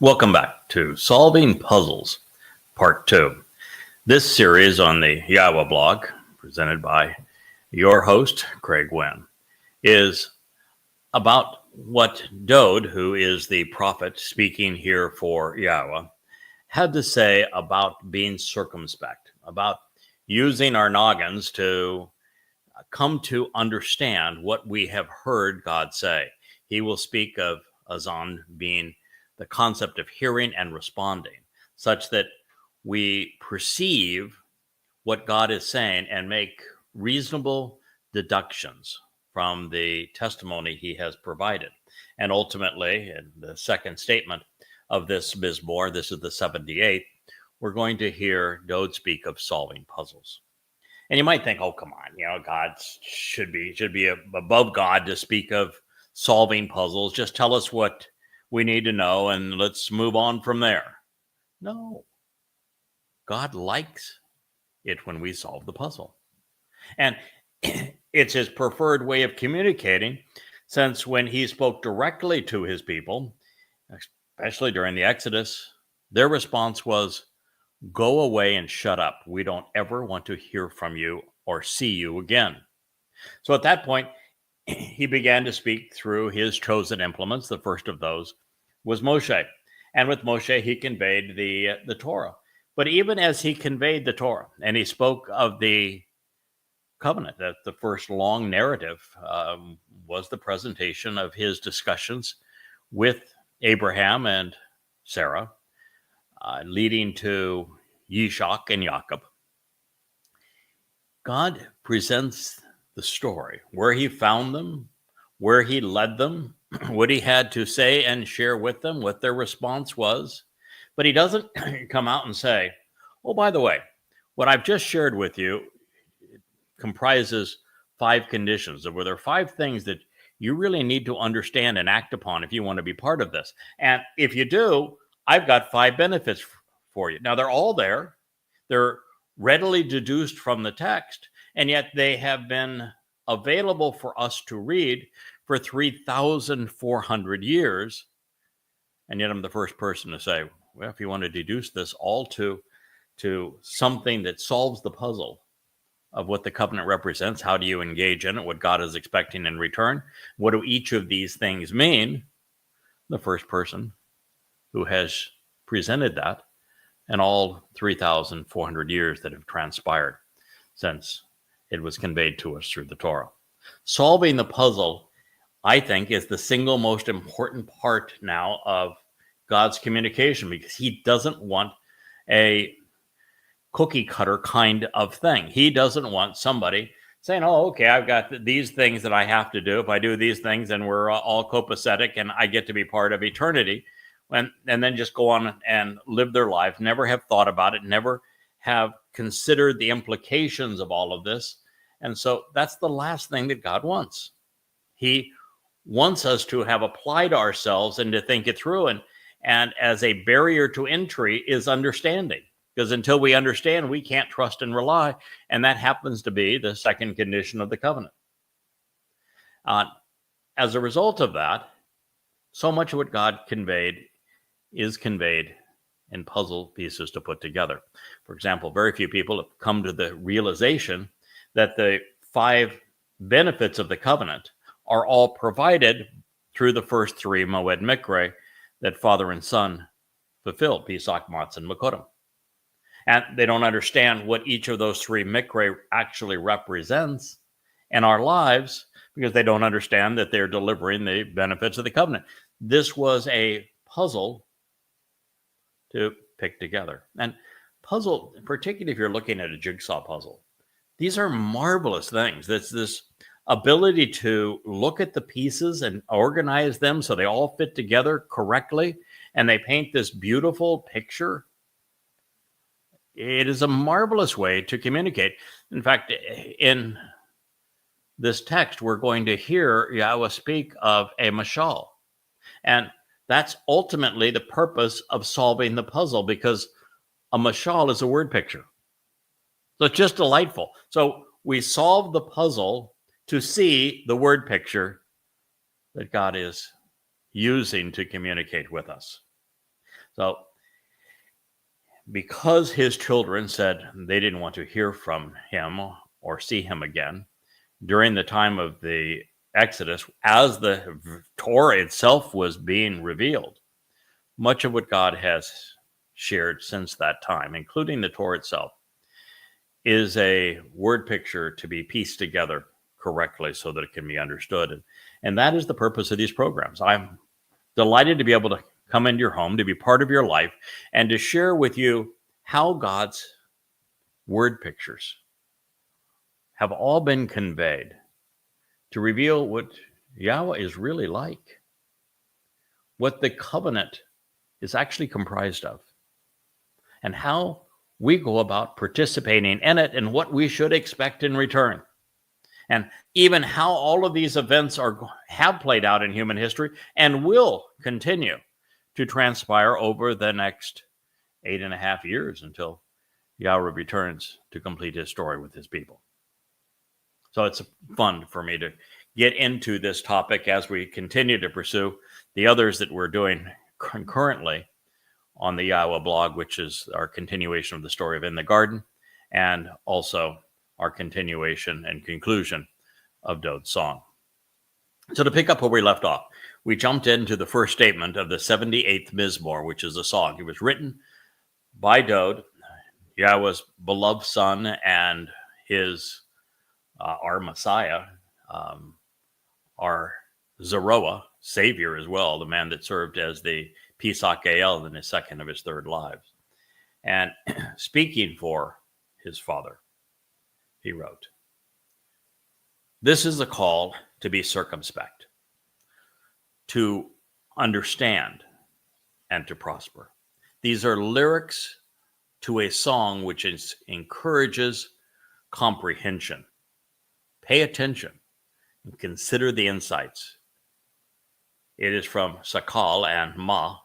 Welcome back to Solving Puzzles, Part 2. This series on the YAHOWAH blog, presented by your host, Craig Winn, is about what Dode, who is the prophet speaking here for YAHOWAH, had to say about being circumspect, about using our noggins to come to understand what we have heard God say. He will speak of Azab being the concept of hearing and responding, such that we perceive what God is saying and make reasonable deductions from the testimony he has provided. And ultimately, in the second statement of this Mizmor, this is the 78th, we're going to hear Dode speak of solving puzzles. And you might think, oh, come on, God should be above God to speak of solving puzzles. Just tell us what we need to know and let's move on from there. No. God likes it when we solve the puzzle. And it's his preferred way of communicating, since when he spoke directly to his people, especially during the Exodus, their response was, "Go away and shut up. We don't ever want to hear from you or see you again." So at that point, he began to speak through his chosen implements. The first of those was Moshe. And with Moshe, he conveyed the Torah. But even as he conveyed the Torah, and he spoke of the covenant, that the first long narrative was the presentation of his discussions with Abraham and Sarah, leading to Yishak and Jacob. God presents the story, where he found them, where he led them, what he had to say and share with them, what their response was. But he doesn't come out and say, oh, by the way, what I've just shared with you comprises 5 conditions. There are 5 things that you really need to understand and act upon if you want to be part of this. And if you do, I've got 5 benefits for you. Now, they're all there. They're readily deduced from the text, and yet they have been available for us to read for 3,400 years. And yet I'm the first person to say, well, if you want to deduce this all to something that solves the puzzle of what the covenant represents, how do you engage in it, what God is expecting in return, what do each of these things mean? The first person who has presented that in all 3,400 years that have transpired since it was conveyed to us through the Torah. Solving the puzzle, I think, is the single most important part now of God's communication, because he doesn't want a cookie cutter kind of thing. He doesn't want somebody saying, oh, okay, I've got these things that I have to do. If I do these things, then we're all copacetic and I get to be part of eternity. And then just go on and live their life, never have thought about it, never have considered the implications of all of this. And so that's the last thing that God wants. He wants us to have applied ourselves and to think it through. And as a barrier to entry is understanding. Because until we understand, we can't trust and rely. And that happens to be the second condition of the covenant. As a result of that, so much of what God conveyed is conveyed in puzzle pieces to put together. For example, very few people have come to the realization that the 5 benefits of the covenant are all provided through the first 3 Moed Mikre that father and son fulfilled, Pesach, Matzah, and Makotim. And they don't understand what each of those 3 Mikre actually represents in our lives, because they don't understand that they're delivering the benefits of the covenant. This was a puzzle to pick together. And puzzle, particularly if you're looking at a jigsaw puzzle, these are marvelous things. That's this ability to look at the pieces and organize them so they all fit together correctly, and they paint this beautiful picture. It is a marvelous way to communicate. In fact, in this text, we're going to hear YAHOWAH speak of a mashal. And that's ultimately the purpose of solving the puzzle, because a mashal is a word picture. So it's just delightful. So we solve the puzzle to see the word picture that God is using to communicate with us. So because his children said they didn't want to hear from him or see him again during the time of the Exodus, as the Torah itself was being revealed, much of what God has shared since that time, including the Torah itself, is a word picture to be pieced together correctly so that it can be understood. And that is the purpose of these programs. I'm delighted to be able to come into your home, to be part of your life, and to share with you how God's word pictures have all been conveyed to reveal what Yahweh is really like, what the covenant is actually comprised of, and how we go about participating in it and what we should expect in return. And even how all of these events have played out in human history and will continue to transpire over the next 8.5 years until Yahweh returns to complete his story with his people. So it's fun for me to get into this topic as we continue to pursue the others that we're doing concurrently on the YAHOWah blog, which is our continuation of the story of In the Garden, and also our continuation and conclusion of Dod's song. So to pick up where we left off, we jumped into the first statement of the 78th Mizmor, which is a song. It was written by Dod, Yahweh's beloved son, and his our Messiah, our Zeroah, Savior as well, the man that served as the Pesach Gael in his second of his third lives. And speaking for his father, he wrote, "This is a call to be circumspect, to understand, and to prosper." These are lyrics to a song which encourages comprehension. Pay attention and consider the insights. It is from Sakal and Ma,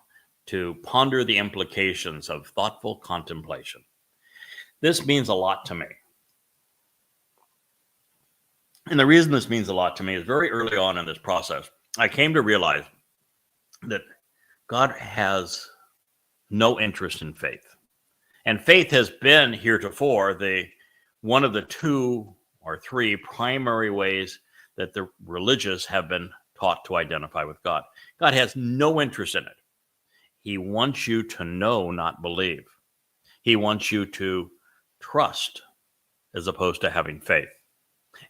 to ponder the implications of thoughtful contemplation. This means a lot to me. And the reason this means a lot to me is very early on in this process, I came to realize that God has no interest in faith. And faith has been heretofore one of the 2 or 3 primary ways that the religious have been taught to identify with God. God has no interest in it. He wants you to know, not believe. He wants you to trust as opposed to having faith.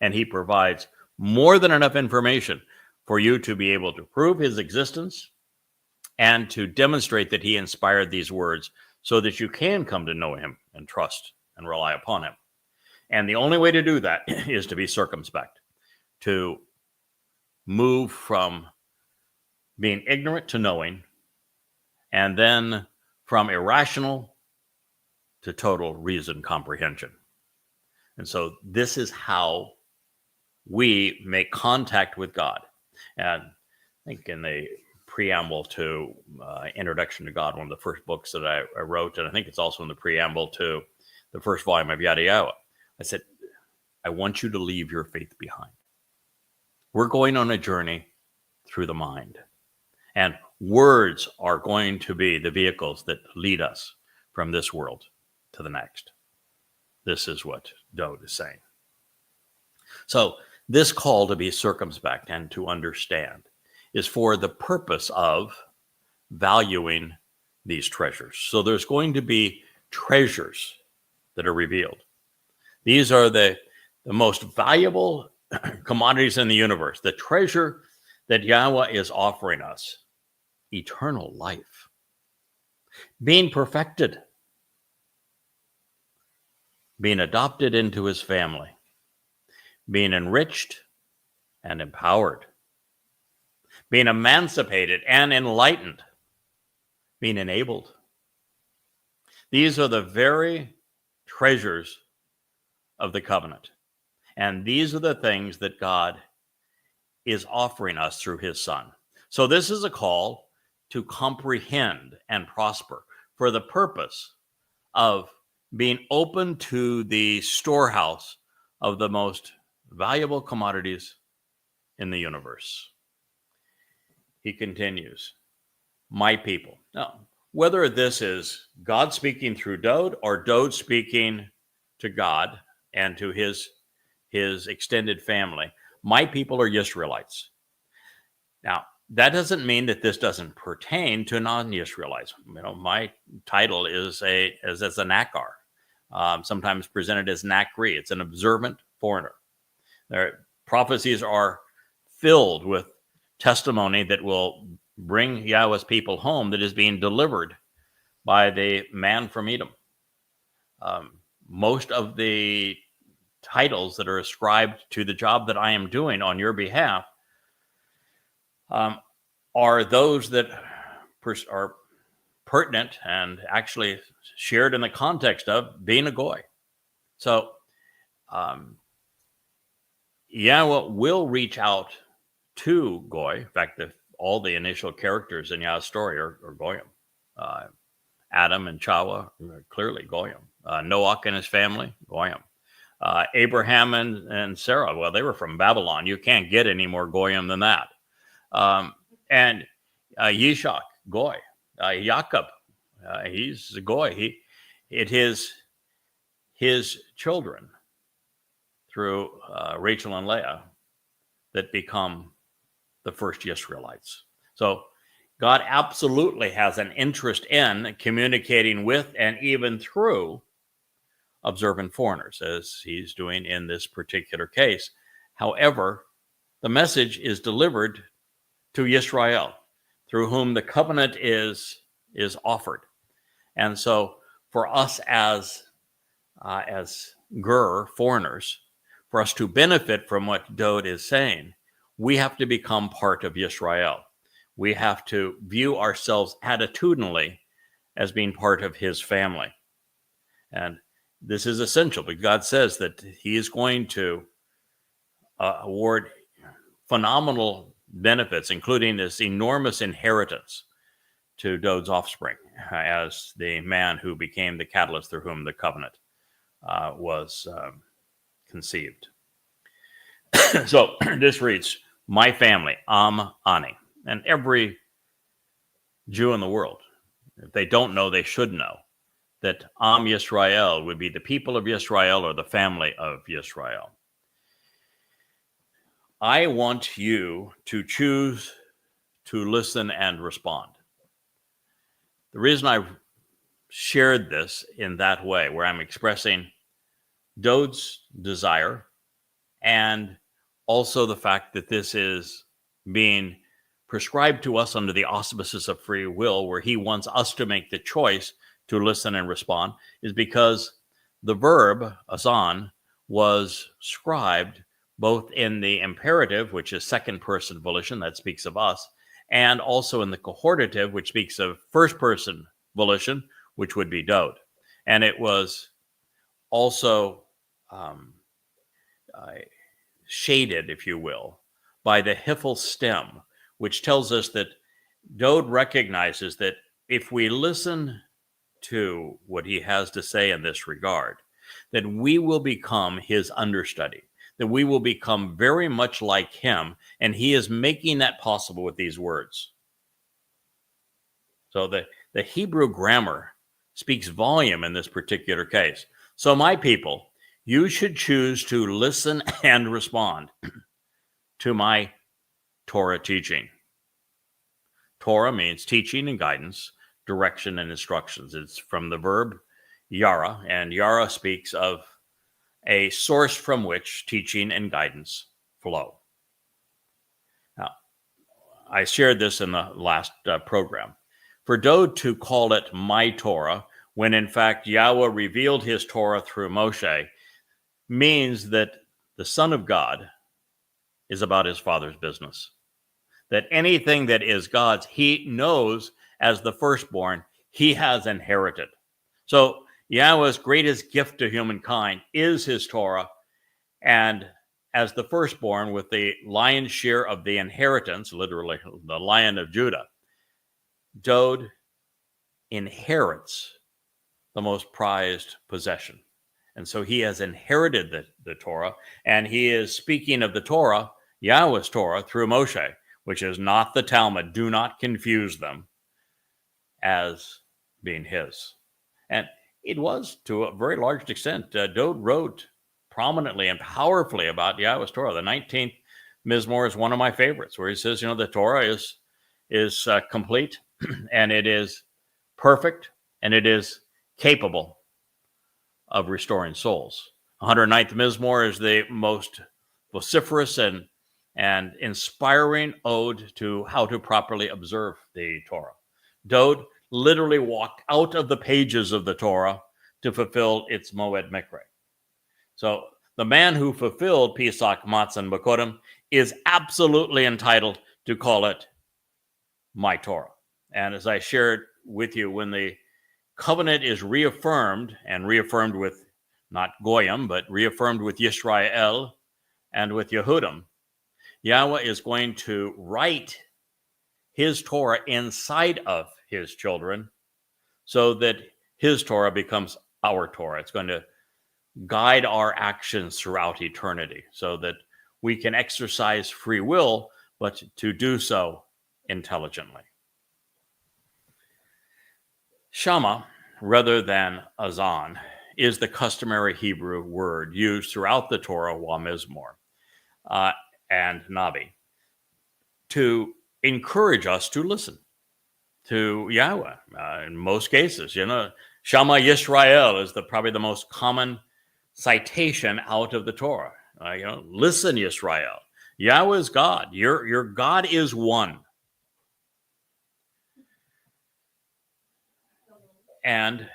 And he provides more than enough information for you to be able to prove his existence and to demonstrate that he inspired these words so that you can come to know him and trust and rely upon him. And the only way to do that is to be circumspect, to move from being ignorant to knowing, and then from irrational to total reason comprehension. And so this is how we make contact with God. And I think in the preamble to Introduction to God, one of the first books that I wrote, and I think it's also in the preamble to the first volume of Yada Yahowah, I said, I want you to leave your faith behind. We're going on a journey through the mind. And words are going to be the vehicles that lead us from this world to the next. This is what Dod is saying. So this call to be circumspect and to understand is for the purpose of valuing these treasures. So there's going to be treasures that are revealed. These are the most valuable commodities in the universe, the treasure that Yahweh is offering us: eternal life, being perfected, being adopted into his family, being enriched and empowered, being emancipated and enlightened, being enabled. These are the very treasures of the covenant. And these are the things that God is offering us through his son. So this is a call to comprehend and prosper for the purpose of being open to the storehouse of the most valuable commodities in the universe. He continues, my people. Now, whether this is God speaking through Dode or Dode speaking to God and to his extended family, my people are Israelites. Now, that doesn't mean that this doesn't pertain to non-Israelites. My title is as a Nakar, sometimes presented as Nakri. It's an observant foreigner. Their prophecies are filled with testimony that will bring Yahweh's people home that is being delivered by the man from Edom. Most of the titles that are ascribed to the job that I am doing on your behalf are those that are pertinent and actually shared in the context of being a goy. So Yahweh will reach out to goy. In fact, all the initial characters in Yahweh's story are goyim. Adam and Towrah are clearly goyim. Noach and his family, goyim. Abraham and Sarah, well, they were from Babylon. You can't get any more goyim than that. And Yishak, goy. Jacob, he's a goy. It is his children through Rachel and Leah that become the first Israelites. So God absolutely has an interest in communicating with and even through observant foreigners, as he's doing in this particular case. However, the message is delivered to Yisrael, through whom the covenant is offered. And so for us as foreigners, for us to benefit from what Dode is saying, we have to become part of Yisrael. We have to view ourselves attitudinally as being part of his family. And this is essential, but God says that he is going to award phenomenal benefits, including this enormous inheritance to Dode's offspring as the man who became the catalyst through whom the covenant was conceived. So this reads, my family, Am Ani. And every Jew in the world, if they don't know, they should know that Am Yisrael would be the people of Yisrael or the family of Yisrael. I want you to choose to listen and respond. The reason I've shared this in that way, where I'm expressing Dode's desire and also the fact that this is being prescribed to us under the auspices of free will, where he wants us to make the choice to listen and respond, is because the verb, asan, was scribed both in the imperative, which is second person volition, that speaks of us, and also in the cohortative, which speaks of first person volition, which would be Dode. And it was also shaded, if you will, by the hiphil stem, which tells us that Dode recognizes that if we listen to what he has to say in this regard, that we will become his understudy, that we will become very much like him, and he is making that possible with these words. So the Hebrew grammar speaks volume in this particular case. So my people, you should choose to listen and respond to my Torah teaching. Torah means teaching and guidance, direction and instructions. It's from the verb yara, and yara speaks of a source from which teaching and guidance flow. Now, I shared this in the last program. For Dode to call it my Torah, when in fact Yahweh revealed his Torah through Moshe, means that the Son of God is about his Father's business. That anything that is God's, he knows as the firstborn, he has inherited. So Yahweh's greatest gift to humankind is his Torah, and as the firstborn with the lion's share of the inheritance, literally the Lion of Judah, Dode inherits the most prized possession. And so he has inherited the Torah, and he is speaking of the Torah, Yahweh's Torah, through Moshe, which is not the Talmud. Do not confuse them, as being his. And it was to a very large extent. Dode wrote prominently and powerfully about Yahweh's Torah. The 19th Mizmor is one of my favorites, where he says, the Torah is complete, and it is perfect, and it is capable of restoring souls. 109th Mizmor is the most vociferous and inspiring ode to how to properly observe the Torah. Dode literally walked out of the pages of the Torah to fulfill its Moed Mikre. So the man who fulfilled Pesach, Matzah, and Bakodim is absolutely entitled to call it my Torah. And as I shared with you, when the covenant is reaffirmed, and reaffirmed with not Goyim, but reaffirmed with Yisrael and with Yehudim, Yahweh is going to write his Torah inside of his children so that his Torah becomes our Torah. It's going to guide our actions throughout eternity so that we can exercise free will, but to do so intelligently. Shama, rather than azan, is the customary Hebrew word used throughout the Torah, YAHOWAH Mizmor, and Nabi, to encourage us to listen to Yahweh. In most cases, Shama Yisrael is probably the most common citation out of the Torah. Listen, Yisrael. Yahweh is God. Your God is one. And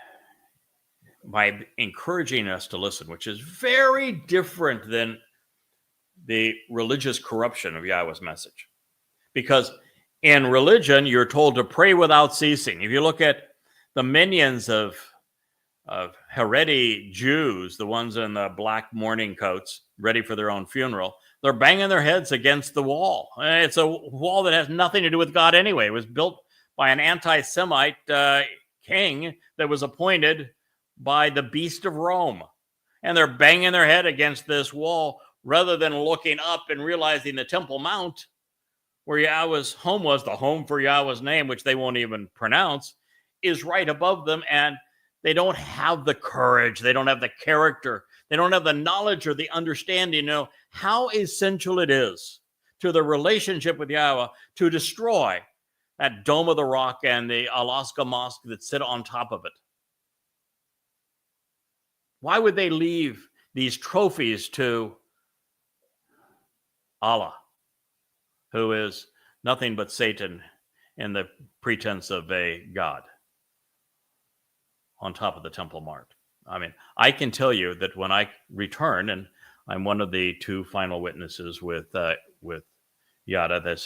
by encouraging us to listen, which is very different than the religious corruption of Yahweh's message. Because in religion, you're told to pray without ceasing. If you look at the minions of Haredi Jews, the ones in the black mourning coats, ready for their own funeral, they're banging their heads against the wall. It's a wall that has nothing to do with God anyway. It was built by an anti-Semite king that was appointed by the beast of Rome. And they're banging their head against this wall rather than looking up and realizing the Temple Mount, where Yahweh's home was, the home for Yahweh's name, which they won't even pronounce, is right above them. And they don't have the courage. They don't have the character. They don't have the knowledge or the understanding, how essential it is to the relationship with Yahweh to destroy that Dome of the Rock and the Alaska Mosque that sit on top of it. Why would they leave these trophies to Allah, who is nothing but Satan in the pretense of a God, on top of the Temple Mount? I mean, I can tell you that when I return, and I'm one of the two final witnesses with Yada,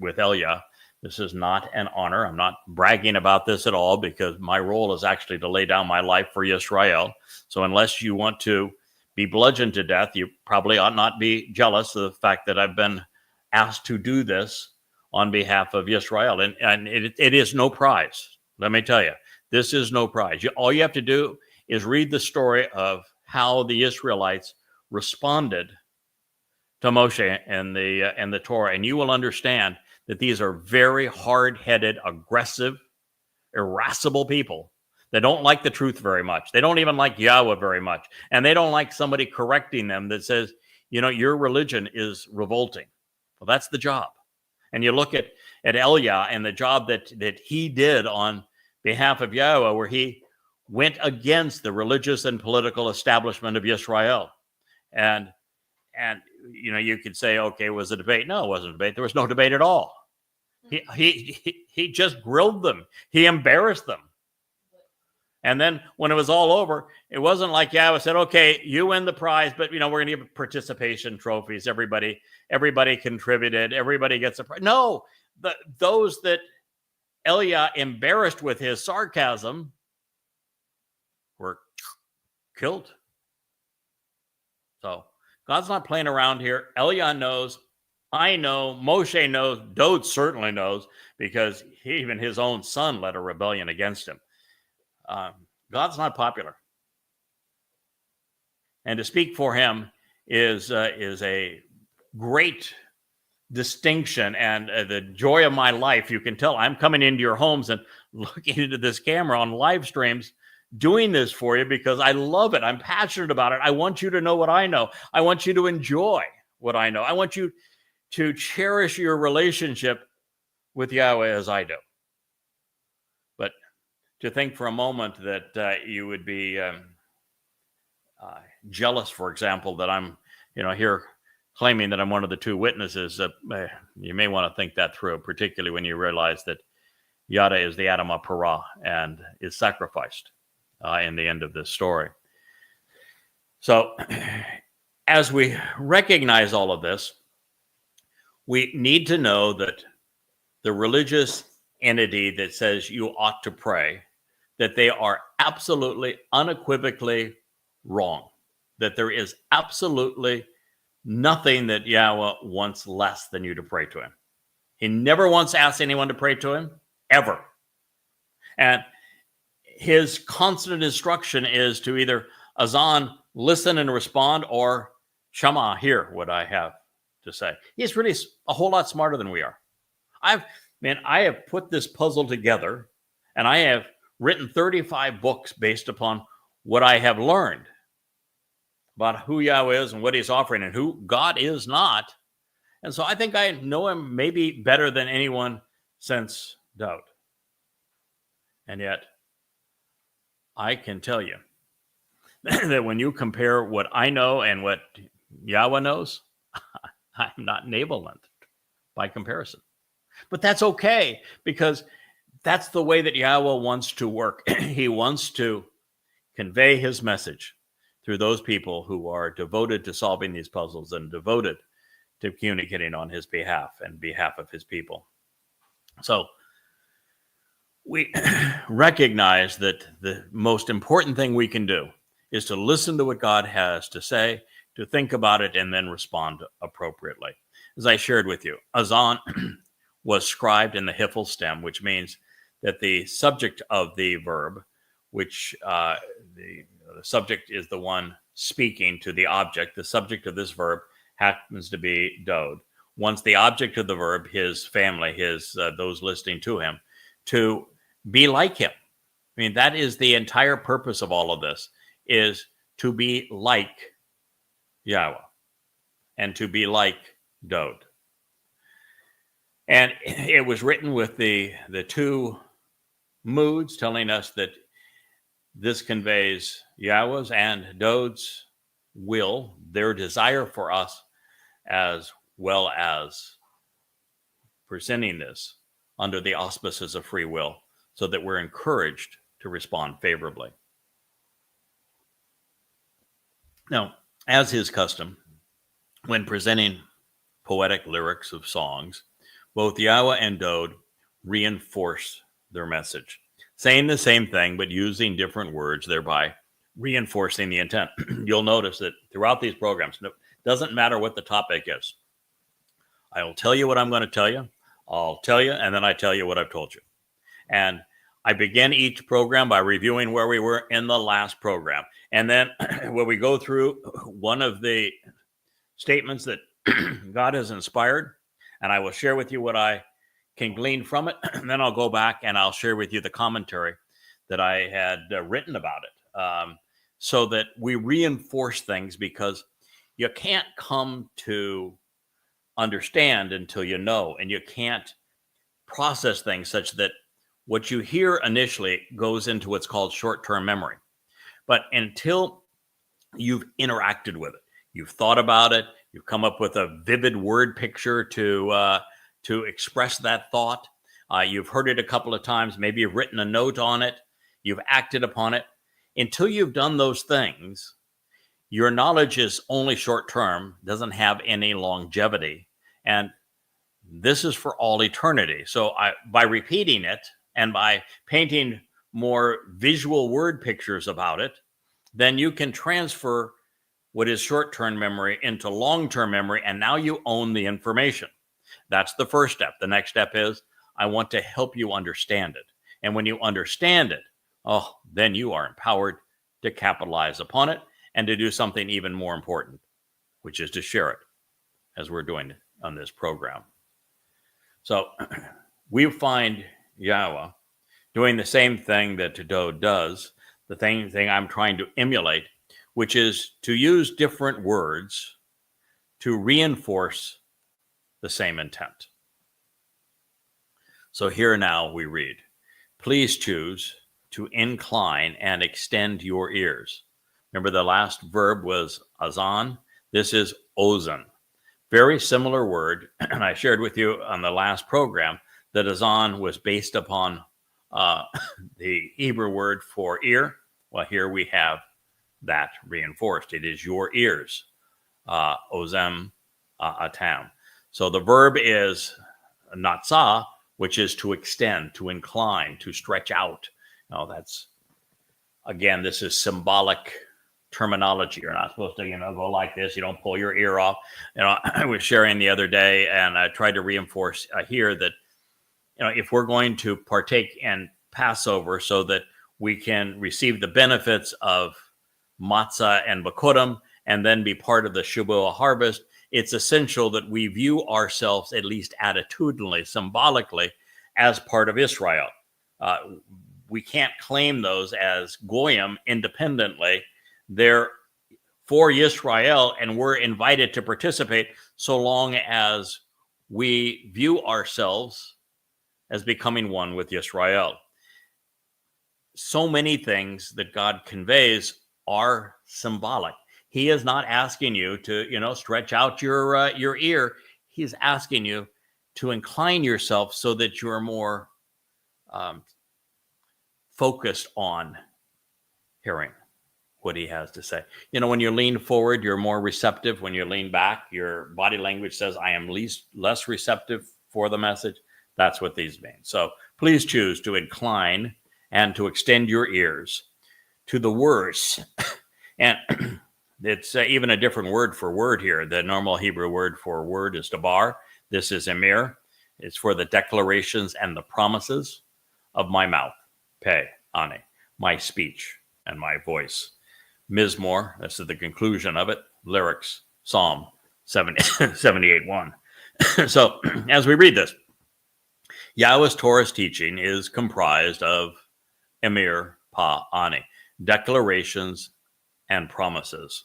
with Elia, this is not an honor. I'm not bragging about this at all, because my role is actually to lay down my life for Yisrael. So unless you want to be bludgeoned to death, you probably ought not be jealous of the fact that I've been asked to do this on behalf of Yisrael. And it is no prize. Let me tell you, this is no prize. All you have to do is read the story of how the Israelites responded to Moshe and the Torah, and you will understand that these are very hard-headed, aggressive, irascible people that don't like the truth very much. They don't even like Yahweh very much. And they don't like somebody correcting them that says, your religion is revolting. Well, that's the job. And you look at Elia and the job that he did on behalf of Yahweh, where he went against the religious and political establishment of Yisrael. And you could say, okay, it was a debate. No, it wasn't a debate. There was no debate at all. He just grilled them. He embarrassed them. And then when it was all over, it wasn't like Yahweh said, okay, you win the prize, but we're going to give participation trophies. Everybody contributed. Everybody gets a prize. No, those that Elia embarrassed with his sarcasm were killed. So God's not playing around here. Elia knows. I know. Moshe knows. Dode certainly knows, because even his own son led a rebellion against him. God's not popular, and to speak for him is a great distinction and the joy of my life. You can tell I'm coming into your homes and looking into this camera on live streams, doing this for you because I love it. I'm passionate about it. I want you to know what I know. I want you to enjoy what I know. I want you to cherish your relationship with Yahweh as I do. But to think for a moment that you would be jealous, for example, that I'm, here claiming that I'm one of the two witnesses, you may want to think that through, particularly when you realize that Yada is the Adam of Torah and is sacrificed in the end of this story. So as we recognize all of this, we need to know that the religious entity that says you ought to pray, that they are absolutely, unequivocally wrong, that there is absolutely nothing that Yahweh wants less than you to pray to him. He never once asked anyone to pray to him, ever. And his constant instruction is to either Azan, listen and respond, or Shama, hear what I have to say. He's really a whole lot smarter than we are. I have put this puzzle together, and I have written 35 books based upon what I have learned about who Yahweh is and what he's offering and who God is not. And so I think I know him maybe better than anyone since doubt. And yet, I can tell you that when you compare what I know and what Yahweh knows, I'm not nabelant by comparison. But that's okay, because that's the way that Yahweh wants to work. He wants to convey his message through those people who are devoted to solving these puzzles and devoted to communicating on his behalf and behalf of his people. So we recognize that the most important thing we can do is to listen to what God has to say, to think about it, and then respond appropriately. As I shared with you, Azan was scribed in the Hiphil stem, which means that the subject of the verb, which the subject is the one speaking to the object. The subject of this verb happens to be Dod. Once the object of the verb, his family, those listening to him, to be like him. I mean, that is the entire purpose of all of this, is to be like Yahweh and to be like Dod. And it was written with the two moods, telling us that this conveys Yahweh's and Dod's will, their desire for us, as well as presenting this under the auspices of free will, so that we're encouraged to respond favorably. Now, as is custom, when presenting poetic lyrics of songs, both Yahweh and Dod reinforce their message, saying the same thing but using different words, thereby reinforcing the intent. You'll notice that throughout these programs, it doesn't matter what the topic is. I will tell you what I'm going to tell you. I'll tell you, and then I tell you what I've told you. And I begin each program by reviewing where we were in the last program. And then when we go through one of the statements that God has inspired, and I will share with you what I can glean from it, and then I'll go back and I'll share with you the commentary that I had written about it, so that we reinforce things, because you can't come to understand until you know, and you can't process things such that what you hear initially goes into what's called short-term memory. But until you've interacted with it, you've thought about it, you've come up with a vivid word picture to express that thought, you've heard it a couple of times, maybe you've written a note on it, you've acted upon it. Until you've done those things, your knowledge is only short-term, doesn't have any longevity, and this is for all eternity. So by repeating it and by painting more visual word pictures about it, then you can transfer what is short-term memory into long-term memory, and now you own the information. That's the first step. The next step is, I want to help you understand it. And when you understand it, then you are empowered to capitalize upon it and to do something even more important, which is to share it, as we're doing on this program. So we find Yahowah doing the same thing that Towrah does, the same thing I'm trying to emulate, which is to use different words to reinforce the same intent. So here now we read, please choose to incline and extend your ears. Remember the last verb was azan. This is ozen. Very similar word. And I shared with you on the last program that azan was based upon the Hebrew word for ear. Well, here we have that reinforced. It is your ears, ozem atam. So the verb is natsah, which is to extend, to incline, to stretch out. Now that's, again, this is symbolic terminology. You're not supposed to, go like this. You don't pull your ear off. I was sharing the other day, and I tried to reinforce here that, if we're going to partake in Passover so that we can receive the benefits of matzah and bakurim and then be part of the Shabat harvest, it's essential that we view ourselves, at least attitudinally, symbolically, as part of Israel. We can't claim those as goyim independently. They're for Israel, and we're invited to participate so long as we view ourselves as becoming one with Israel. So many things that God conveys are symbolic. He is not asking you to, stretch out your ear. He's asking you to incline yourself so that you're more focused on hearing what he has to say. When you lean forward, you're more receptive. When you lean back, your body language says, I am less receptive for the message. That's what these mean. So please choose to incline and to extend your ears to the words. And it's even a different word for word here. The normal Hebrew word for word is dabar. This is emir. It's for the declarations and the promises of my mouth. Pe, ane, my speech and my voice. Mizmor, this is the conclusion of it. Lyrics, Psalm 78:1. So as we read this, Yahowah's Torah's teaching is comprised of emir, pa, ane, declarations and promises.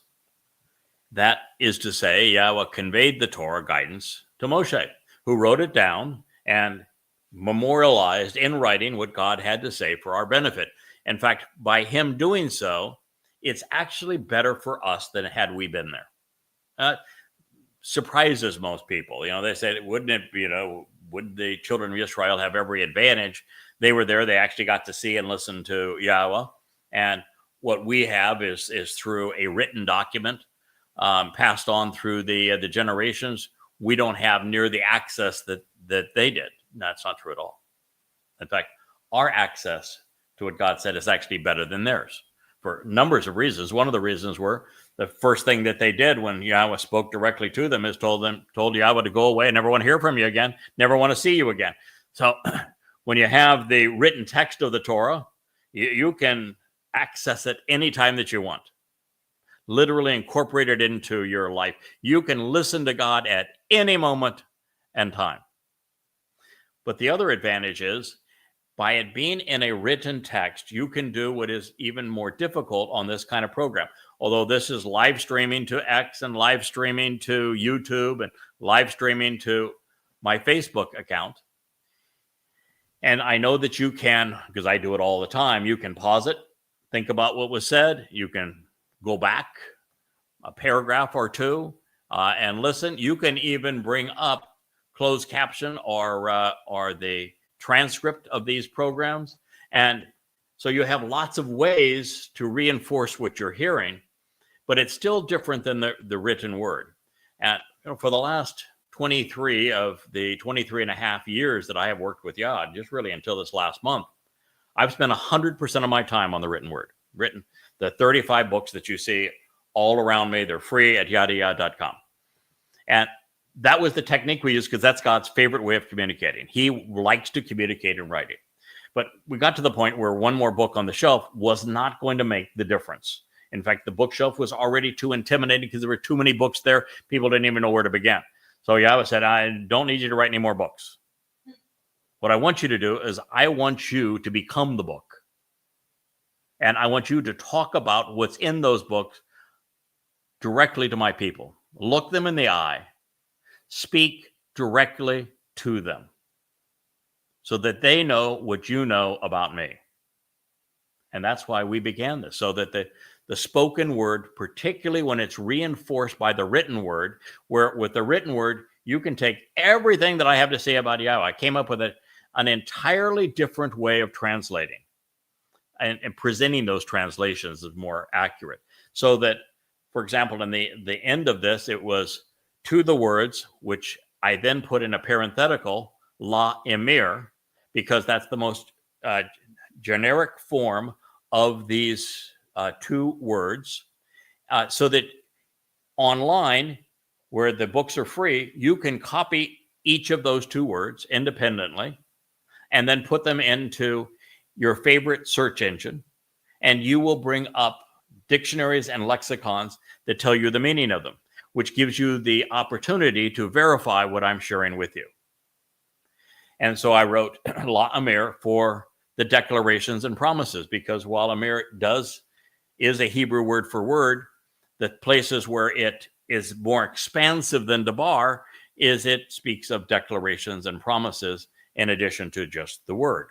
That is to say, Yahowah conveyed the Torah guidance to Moshe, who wrote it down and memorialized in writing what God had to say for our benefit. In fact, by him doing so, it's actually better for us than had we been there. Surprises most people. They said, wouldn't it, would the children of Israel have every advantage? They were there. They actually got to see and listen to Yahowah. And what we have is through a written document passed on through the generations. We don't have near the access that they did. That's not true at all. In fact, our access to what God said is actually better than theirs for numbers of reasons. One of the reasons were the first thing that they did when Yahowah spoke directly to them is told Yahowah to go away, never want to hear from you again, never want to see you again. So when you have the written text of the Torah, you can access it anytime that you want. Literally incorporate it into your life. You can listen to God at any moment and time. But the other advantage is, by it being in a written text, you can do what is even more difficult on this kind of program. Although this is live streaming to X and live streaming to YouTube and live streaming to my Facebook account. And I know that you can, because I do it all the time, you can pause it, think about what was said. You can go back a paragraph or two and listen. You can even bring up closed caption or the transcript of these programs. And so you have lots of ways to reinforce what you're hearing, but it's still different than the written word. And for the last 23 of the 23 and a half years that I have worked with Yad, just really until this last month, I've spent 100% of my time on the written word. The 35 books that you see all around me, they're free at YAHOWAH.com. And that was the technique we used because that's God's favorite way of communicating. He likes to communicate in writing. But we got to the point where one more book on the shelf was not going to make the difference. In fact, the bookshelf was already too intimidating because there were too many books there. People didn't even know where to begin. So Yahweh said, I don't need you to write any more books. What I want you to do is I want you to become the book. And I want you to talk about what's in those books directly to my people. Look them in the eye. Speak directly to them so that they know what you know about me. And that's why we began this, so that the spoken word, particularly when it's reinforced by the written word, where with the written word, you can take everything that I have to say about Yahweh. I came up with an entirely different way of translating and presenting those translations is more accurate. So that, for example, in the end of this, it was to the words, which I then put in a parenthetical, la emir, because that's the most generic form of these two words, so that online, where the books are free, you can copy each of those two words independently and then put them into your favorite search engine, and you will bring up dictionaries and lexicons that tell you the meaning of them, which gives you the opportunity to verify what I'm sharing with you. And so I wrote La Amir for the declarations and promises, because while Amir is a Hebrew word for word, the places where it is more expansive than Debar is it speaks of declarations and promises in addition to just the word.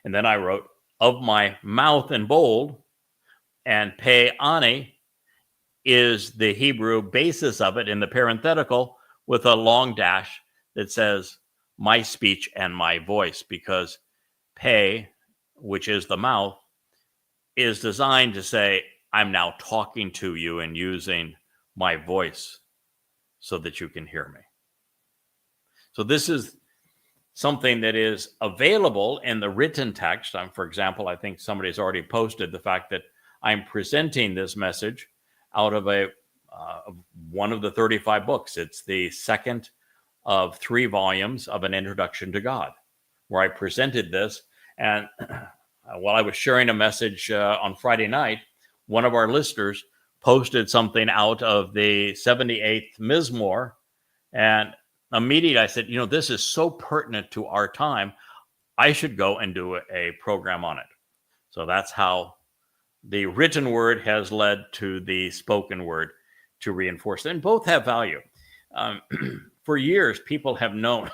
And then I wrote, of my mouth in bold, and Pe Ani is the Hebrew basis of it in the parenthetical with a long dash that says my speech and my voice, because Pe, which is the mouth, is designed to say, I'm now talking to you and using my voice so that you can hear me. So this is something that is available in the written text. For example, I think somebody's already posted the fact that I'm presenting this message out of one of the 35 books. It's the second of 3 volumes of an introduction to God, where I presented this. And while I was sharing a message on Friday night, one of our listeners posted something out of the 78th Mizmor, and immediately I said, this is so pertinent to our time, I should go and do a program on it. So that's how the written word has led to the spoken word to reinforce it. And both have value. For years, people have known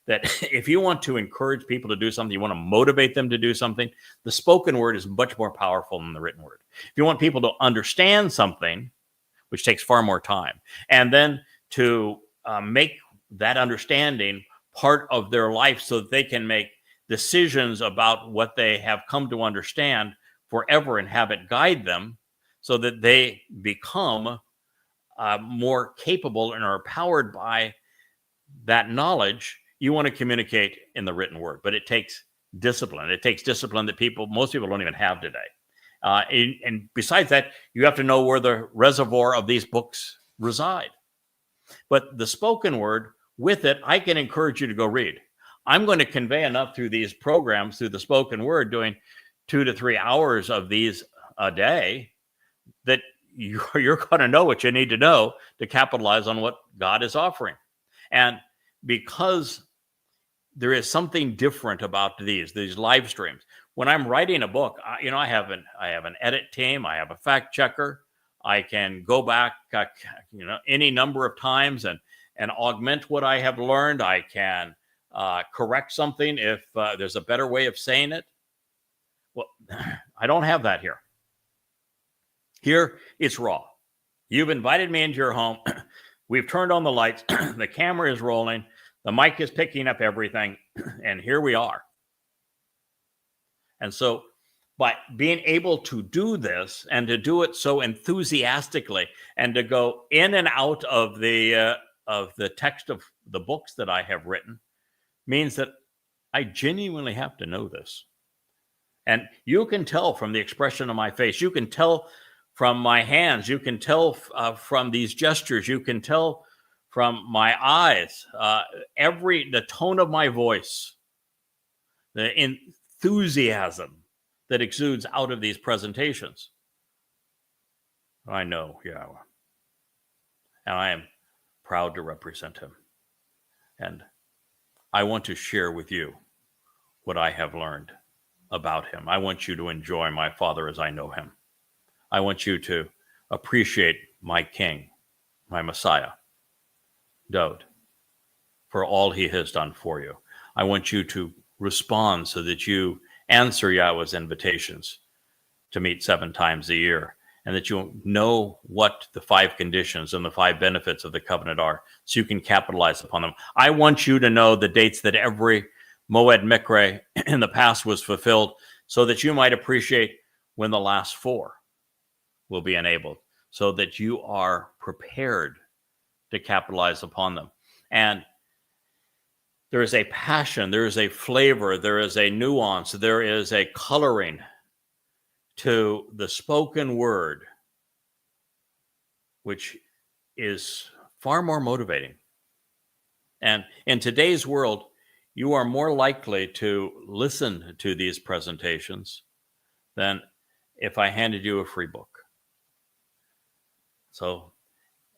that if you want to encourage people to do something, you want to motivate them to do something, the spoken word is much more powerful than the written word. If you want people to understand something, which takes far more time, and then to make that understanding part of their life so that they can make decisions about what they have come to understand forever and have it guide them so that they become more capable and are powered by that knowledge, you want to communicate in the written word. But it takes discipline. It takes discipline that most people don't even have today. And besides that, you have to know where the reservoir of these books reside. But the spoken word, with it, I can encourage you to go read. I'm going to convey enough through these programs, through the spoken word, doing 2 to 3 hours of these a day, that you're going to know what you need to know to capitalize on what God is offering. And because there is something different about these live streams. When I'm writing a book, I have an edit team, I have a fact checker. I can go back, any number of times and augment what I have learned. I can correct something if there's a better way of saying it. Well, I don't have that here. Here, it's raw. You've invited me into your home. We've turned on the lights. The camera is rolling. The mic is picking up everything. And here we are. And so by being able to do this and to do it so enthusiastically and to go in and out of the text of the books that I have written means that I genuinely have to know this. And you can tell from the expression of my face. You can tell from my hands. You can tell from these gestures. You can tell from my eyes, the tone of my voice, the enthusiasm that exudes out of these presentations. I know Yahweh, and I am proud to represent him. And I want to share with you what I have learned about him. I want you to enjoy my Father as I know him. I want you to appreciate my King, my Messiah, Dowd, for all he has done for you. I want you to respond so that you answer Yahweh's invitations to meet 7 times a year, and that you know what the 5 conditions and the 5 benefits of the covenant are, so you can capitalize upon them. I want you to know the dates that every Moed Mikre in the past was fulfilled, so that you might appreciate when the last 4 will be enabled, so that you are prepared to capitalize upon them. And there is a passion, there is a flavor, there is a nuance, there is a coloring to the spoken word, which is far more motivating. And in today's world, you are more likely to listen to these presentations than if I handed you a free book. So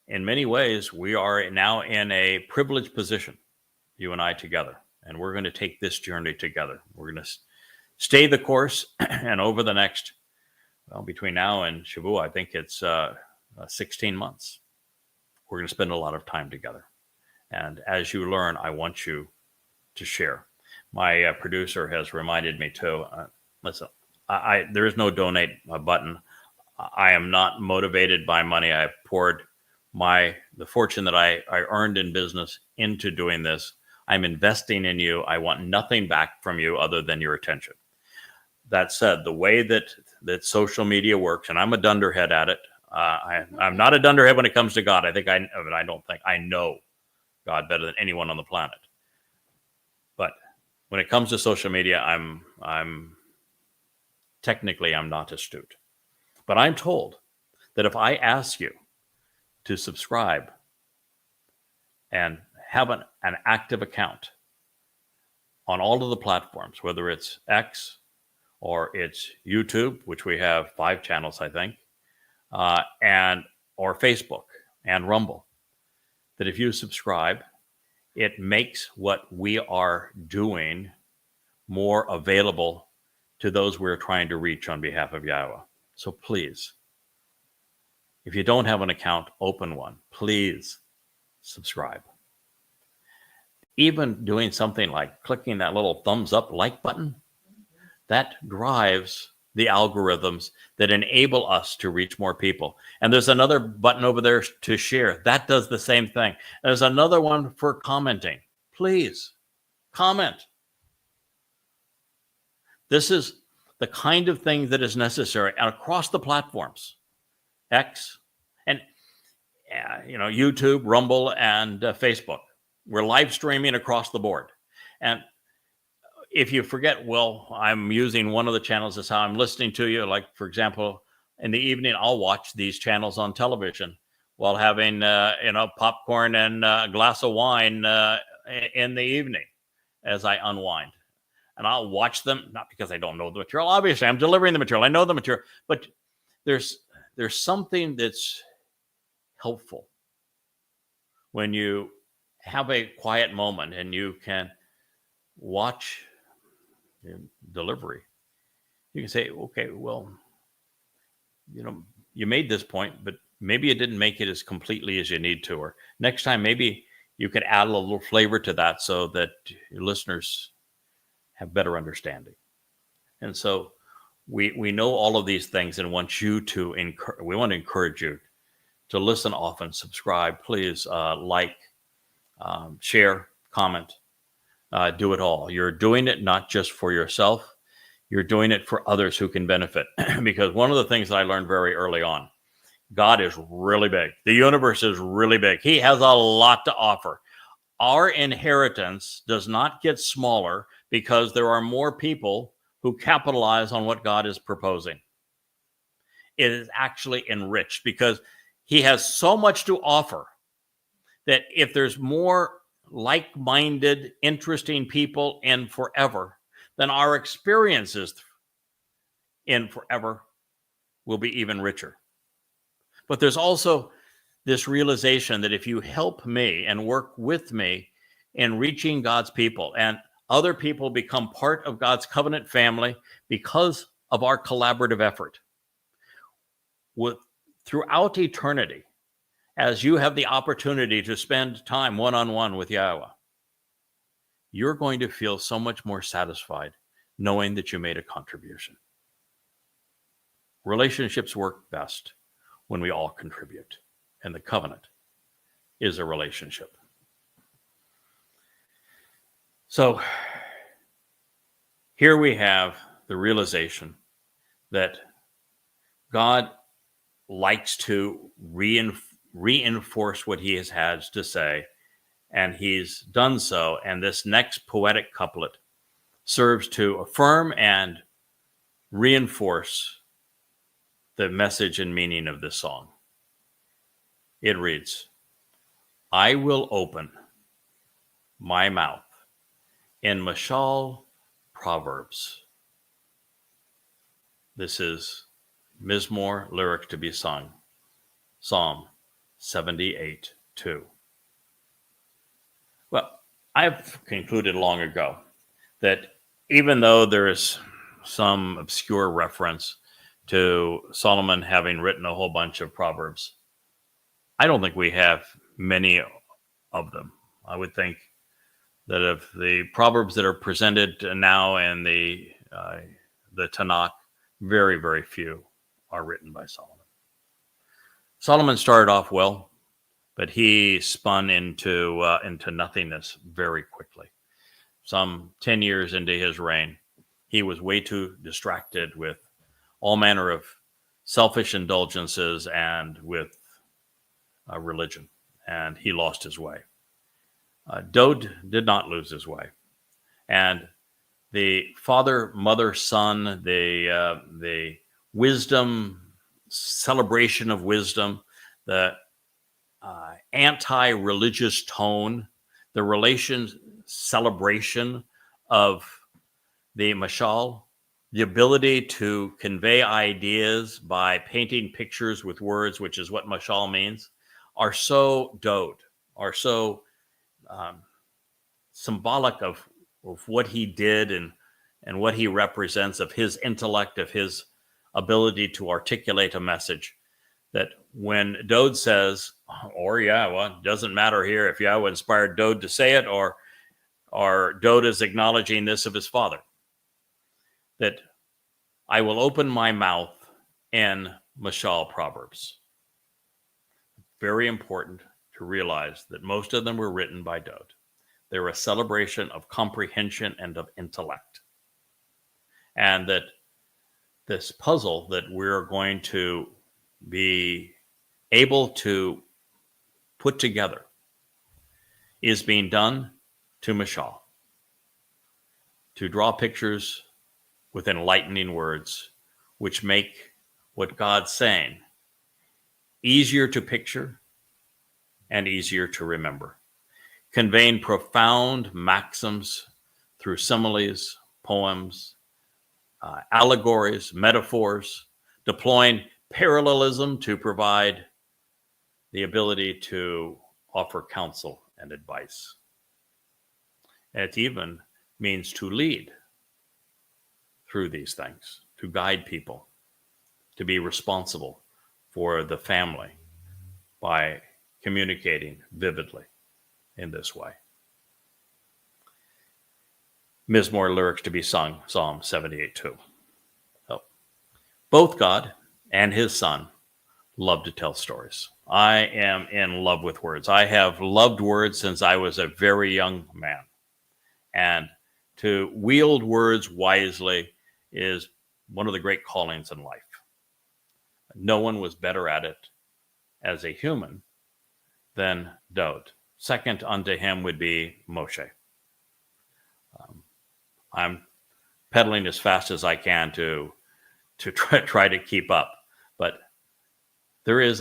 in many ways, we are now in a privileged position, you and I together, and we're going to take this journey together. We're going to stay the course, and over the next, well, between now and Shavuot, I think it's 16 months, we're going to spend a lot of time together. And as you learn, I want you to share. My producer has reminded me too, listen, there is no donate button. I am not motivated by money. I poured the fortune that I earned in business into doing this. I'm investing in you. I want nothing back from you other than your attention. That said, the way that social media works, and I'm a dunderhead at it. I'm not a dunderhead when it comes to God. I know God better than anyone on the planet. But when it comes to social media, I'm technically not astute. But I'm told that if I ask you to subscribe and have an active account on all of the platforms, whether it's X or it's YouTube, which we have 5 channels, I think, or Facebook and Rumble, that if you subscribe, it makes what we are doing more available to those we're trying to reach on behalf of Yahowah. So please, if you don't have an account, open one. Please subscribe. Even doing something like clicking that little thumbs up like button, that drives the algorithms that enable us to reach more people. And there's another button over there to share. That does the same thing. There's another one for commenting. Please comment. This is the kind of thing that is necessary, and across the platforms, X and YouTube, Rumble, and Facebook. We're live streaming across the board. And if you forget, well, I'm using one of the channels as how I'm listening to you. Like, for example, in the evening, I'll watch these channels on television while having, popcorn and a glass of wine in the evening as I unwind. And I'll watch them, not because I don't know the material. Obviously, I'm delivering the material. I know the material. But there's something that's helpful when you have a quiet moment and you can watch delivery. You can say, okay, well, you made this point, but maybe you didn't make it as completely as you need to. Or next time, maybe you could add a little flavor to that so that your listeners have better understanding. And so we know all of these things and want you to we want to encourage you to listen often, subscribe, please like, share, comment, do it all. You're doing it not just for yourself, you're doing it for others who can benefit. Because one of the things that I learned very early on, God is really big. The universe is really big. He has a lot to offer. Our inheritance does not get smaller because there are more people who capitalize on what God is proposing. It is actually enriched because he has so much to offer that if there's more like-minded, interesting people in forever, then our experiences in forever will be even richer. But there's also this realization that if you help me and work with me, in reaching God's people, and other people become part of God's covenant family because of our collaborative effort. Throughout eternity, as you have the opportunity to spend time one-on-one with Yahowah, you're going to feel so much more satisfied knowing that you made a contribution. Relationships work best when we all contribute, and the covenant is a relationship. So here we have the realization that God likes to reinforce what he has had to say, and he's done so. And this next poetic couplet serves to affirm and reinforce the message and meaning of this song. It reads, I will open my mouth in Mashal Proverbs. This is Mizmor, lyrics to be sung, Psalm 78:2. Well, I've concluded long ago that even though there is some obscure reference to Solomon having written a whole bunch of Proverbs, I don't think we have many of them. I would think that of the Proverbs that are presented now in the Tanakh, very, very few are written by Solomon. Solomon started off well, but he spun into nothingness very quickly. Some 10 years into his reign, he was way too distracted with all manner of selfish indulgences and with religion, and he lost his way. Dode did not lose his way, and the father, mother, son, the wisdom, celebration of wisdom, the anti-religious tone, the celebration of the mashal, the ability to convey ideas by painting pictures with words, which is what mashal means, are so Dode, are so symbolic of what he did and what he represents, of his intellect, of his ability to articulate a message, that when Dode says, or Yahowah, doesn't matter here if Yahowah inspired Dode to say it or Dode is acknowledging this of his father, that I will open my mouth in Mashal Proverbs. Very important to realize that most of them were written by Dode. They're a celebration of comprehension and of intellect. And that this puzzle that we're going to be able to put together is being done to Mashal, to draw pictures with enlightening words, which make what God's saying easier to picture and easier to remember, conveying profound maxims through similes, poems, allegories, metaphors, deploying parallelism to provide the ability to offer counsel and advice. And it even means to lead through these things, to guide people, to be responsible for the family by communicating vividly in this way. Mizmor, lyrics to be sung, Psalm 78:2. So, both God and his son love to tell stories. I am in love with words. I have loved words since I was a very young man. And to wield words wisely is one of the great callings in life. No one was better at it as a human than Dode. Second unto him would be Moshe. I'm pedaling as fast as I can to try to keep up, but there is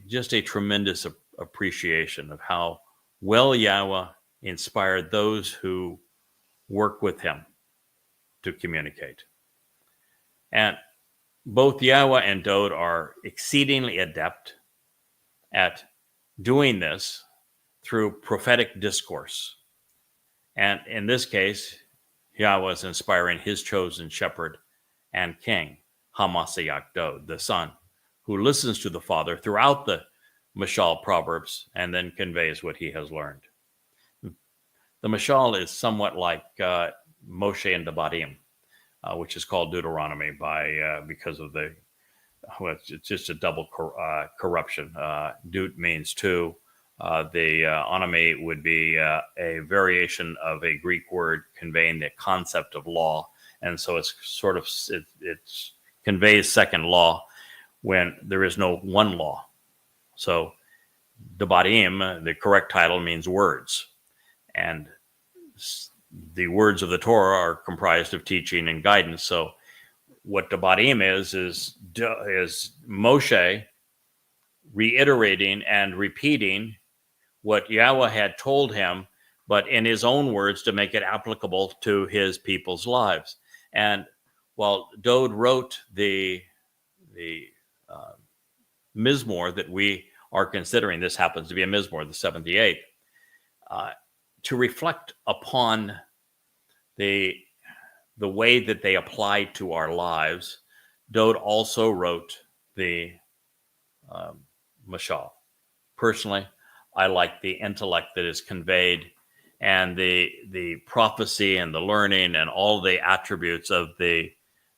just a tremendous appreciation of how well Yahowah inspired those who work with him to communicate. And both Yahowah and Dode are exceedingly adept at doing this through prophetic discourse, And in this case, Yahweh is inspiring his chosen shepherd and king, Hamashiach Dod, the son, who listens to the Father throughout the Mashal Proverbs and then conveys what he has learned. The Mashal is somewhat like Moshe and Devarim, which is called Deuteronomy because of it's just a double corruption. Deut means two. The onome would be a variation of a Greek word conveying the concept of law. And so it's sort of, it conveys second law when there is no one law. So Devarim, the correct title, means words. And the words of the Torah are comprised of teaching and guidance. So what Devarim is Moshe reiterating and repeating what Yahweh had told him, but in his own words to make it applicable to his people's lives. And while Dod wrote the Mizmor that we are considering, this happens to be a Mizmor, the 78th, to reflect upon the way that they apply to our lives, Dod also wrote the Mashal. Personally, I like the intellect that is conveyed and the prophecy and the learning and all the attributes of the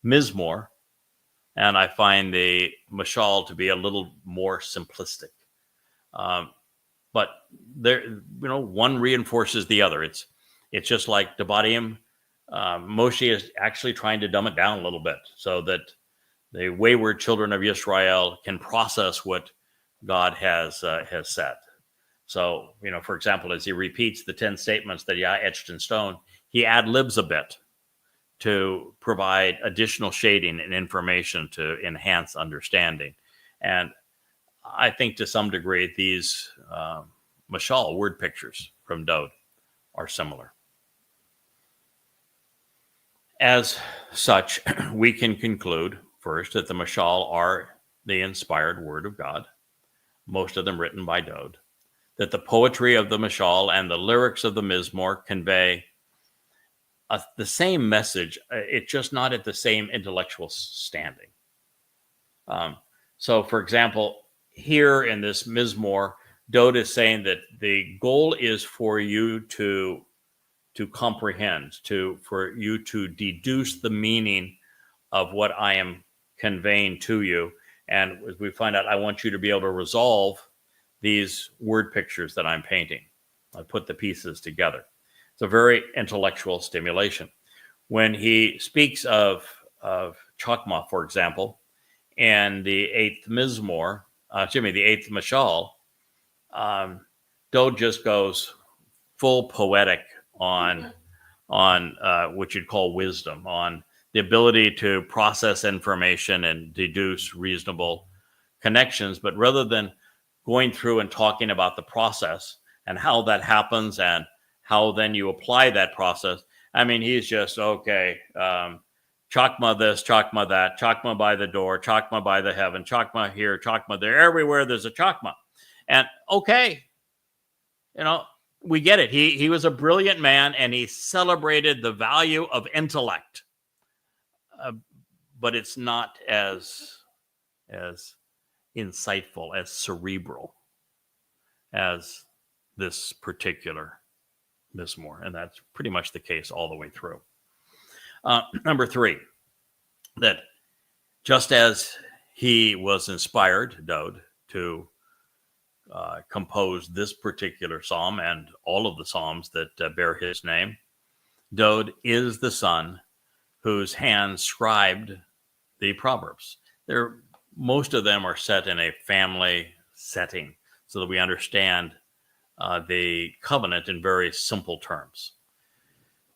Mizmor. And I find the Mashal to be a little more simplistic. But there, one reinforces the other. It's just like Devarim. Moshe is actually trying to dumb it down a little bit so that the wayward children of Israel can process what God has said. So, for example, as he repeats the 10 statements that Yah etched in stone, he ad-libs a bit to provide additional shading and information to enhance understanding. And I think to some degree, these Mashal word pictures from Dod are similar. As such, we can conclude first that the Mashal are the inspired word of God, most of them written by Dod, that the poetry of the Mashal and the lyrics of the Mizmor convey the same message, it's just not at the same intellectual standing. So, for example, here in this Mizmor, Dod is saying that the goal is for you to comprehend, for you to deduce the meaning of what I am conveying to you. And as we find out, I want you to be able to resolve these word pictures that I'm painting. I put the pieces together. It's a very intellectual stimulation. When he speaks of Chokmah, for example, and the 8th Mizmor, the 8th Mashal, Dod just goes full poetic on what you'd call wisdom, on the ability to process information and deduce reasonable connections. But rather than going through and talking about the process and how that happens and how then you apply that process, I mean, he's just, okay, Chokmah this, Chokmah that, Chokmah by the door, Chokmah by the heaven, Chokmah here, Chokmah there, everywhere there's a Chokmah. And okay, we get it. He was a brilliant man, and he celebrated the value of intellect. But it's not as insightful, as cerebral as this particular Mizmor. And that's pretty much the case all the way through. Number 3, that just as he was inspired, Dod, to compose this particular psalm and all of the psalms that bear his name, Dod is the son whose hand scribed the Proverbs. Most of them are set in a family setting so that we understand the covenant in very simple terms.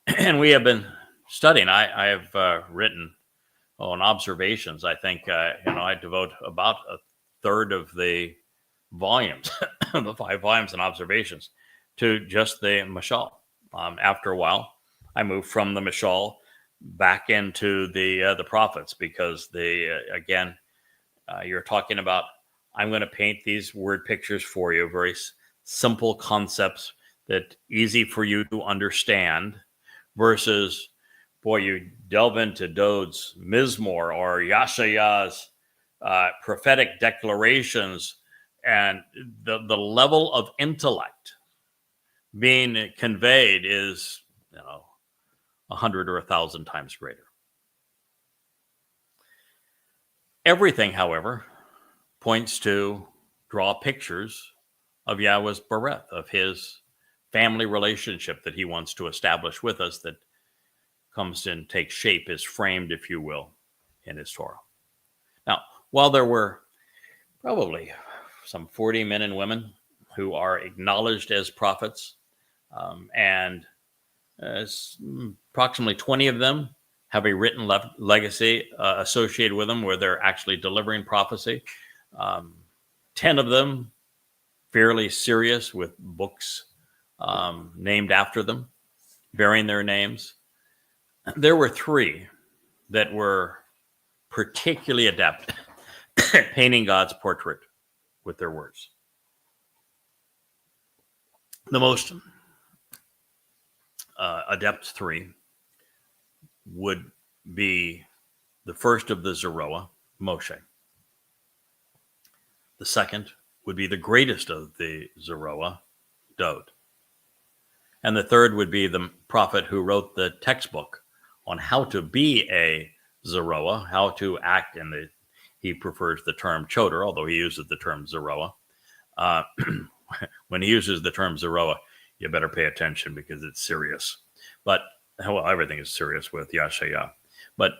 And we have been studying. I have written on observations. I think I devote about a third of the volumes, the 5 volumes and observations, to just the Mashal. After a while, I moved from the Mashal back into the prophets, because you're talking about, I'm going to paint these word pictures for you, very simple concepts that easy for you to understand versus, boy, you delve into Dode's Mizmor or Yahowah's prophetic declarations, and the level of intellect being conveyed is, 100 or 1,000 times greater. Everything, however, points to draw pictures of Yahweh's Bereth, of his family relationship that he wants to establish with us, that comes and takes shape, is framed, if you will, in his Torah. Now, while there were probably some 40 men and women who are acknowledged as prophets, and approximately 20 of them have a written legacy associated with them where they're actually delivering prophecy. 10 of them fairly serious with books named after them, bearing their names. There were 3 that were particularly adept at painting God's portrait with their words. The most adept 3 would be the first of the Zeroah, Moshe. The second would be the greatest of the Zeroah, Dode. And the third would be the prophet who wrote the textbook on how to be a Zeroah, how to act in he prefers the term Choder, although he uses the term Zeroah. When he uses the term Zeroah, you better pay attention because it's serious. But, well, everything is serious with Yahowah. But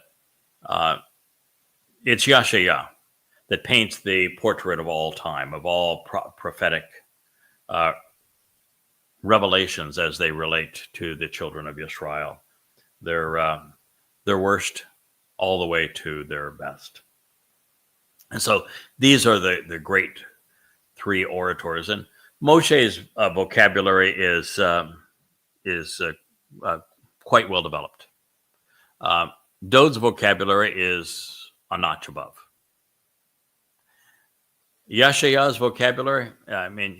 it's Yahowah that paints the portrait of all time, of all prophetic revelations as they relate to the children of Israel. Their worst all the way to their best. And so these are the great 3 orators. And Moshe's vocabulary is quite well developed. Dode's vocabulary is a notch above. Yahowah's vocabulary,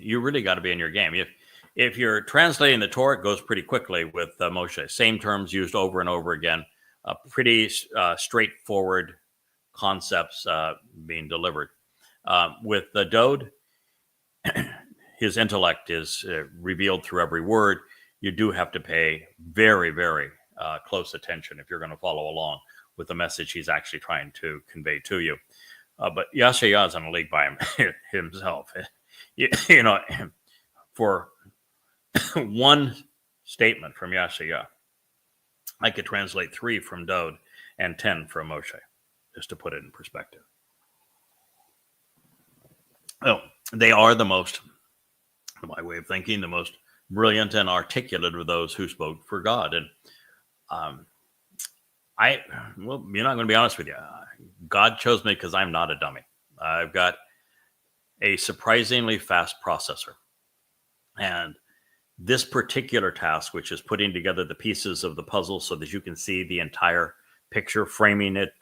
you really got to be in your game. If you're translating the Torah, it goes pretty quickly with Moshe. Same terms used over and over again. Pretty straightforward concepts being delivered. With the Dode, his intellect is revealed through every word. You do have to pay very, very close attention if you're going to follow along with the message he's actually trying to convey to you. But Yahowah is in a league by himself. For one statement from Yahowah, I could translate 3 from Dode and 10 from Moshe, just to put it in perspective. Oh, they are the most, in my way of thinking, the most brilliant and articulate of those who spoke for God. And you're not going to be honest with you. God chose me because I'm not a dummy. I've got a surprisingly fast processor. And this particular task, which is putting together the pieces of the puzzle so that you can see the entire picture, framing it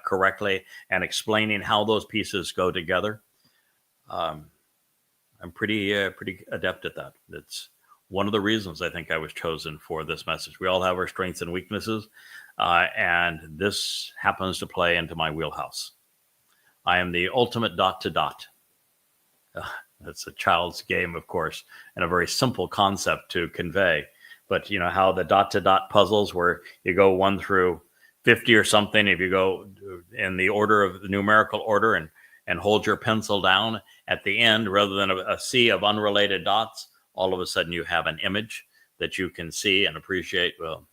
correctly, and explaining how those pieces go together, I'm pretty adept at that. It's one of the reasons I think I was chosen for this message. We all have our strengths and weaknesses, and this happens to play into my wheelhouse. I am the ultimate dot to dot. That's a child's game, of course, and a very simple concept to convey. But you know how the dot to dot puzzles, where you go 1 through 50 or something, if you go in the order of the numerical order and hold your pencil down at the end, rather than a sea of unrelated dots, all of a sudden you have an image that you can see and appreciate. Well,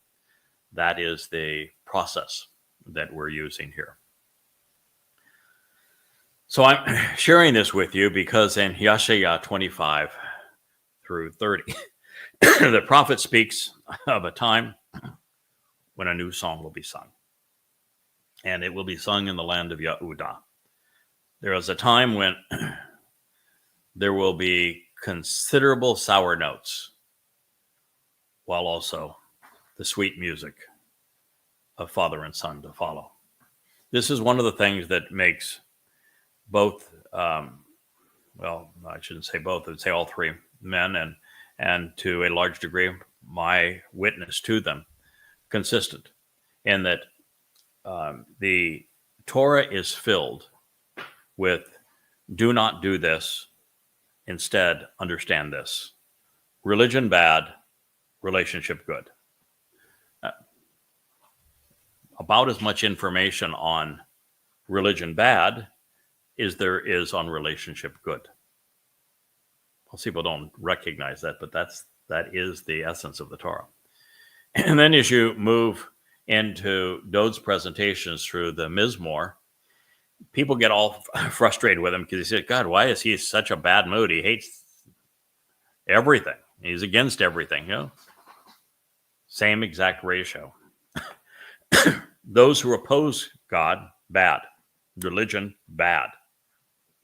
that is the process that we're using here. So I'm sharing this with you because in Yahowah 25 through 30, the prophet speaks of a time when a new song will be sung. And it will be sung in the land of Yehudah. There is a time when there will be considerable sour notes, while also the sweet music of father and son to follow. This is one of the things that makes both, well, I shouldn't say both, I would say all 3 men and to a large degree, my witness to them, consistent in that the Torah is filled with do not do this, instead understand this. Religion bad, relationship good. About as much information on religion bad as there is on relationship good. Most people don't recognize that, but that is the essence of the Torah. And then as you move into Dod's presentations through the Mizmor, people get all frustrated with him because he said, God, why is he in such a bad mood? He hates everything. He's against everything, you know? Same exact ratio. Those who oppose God, bad. Religion, bad.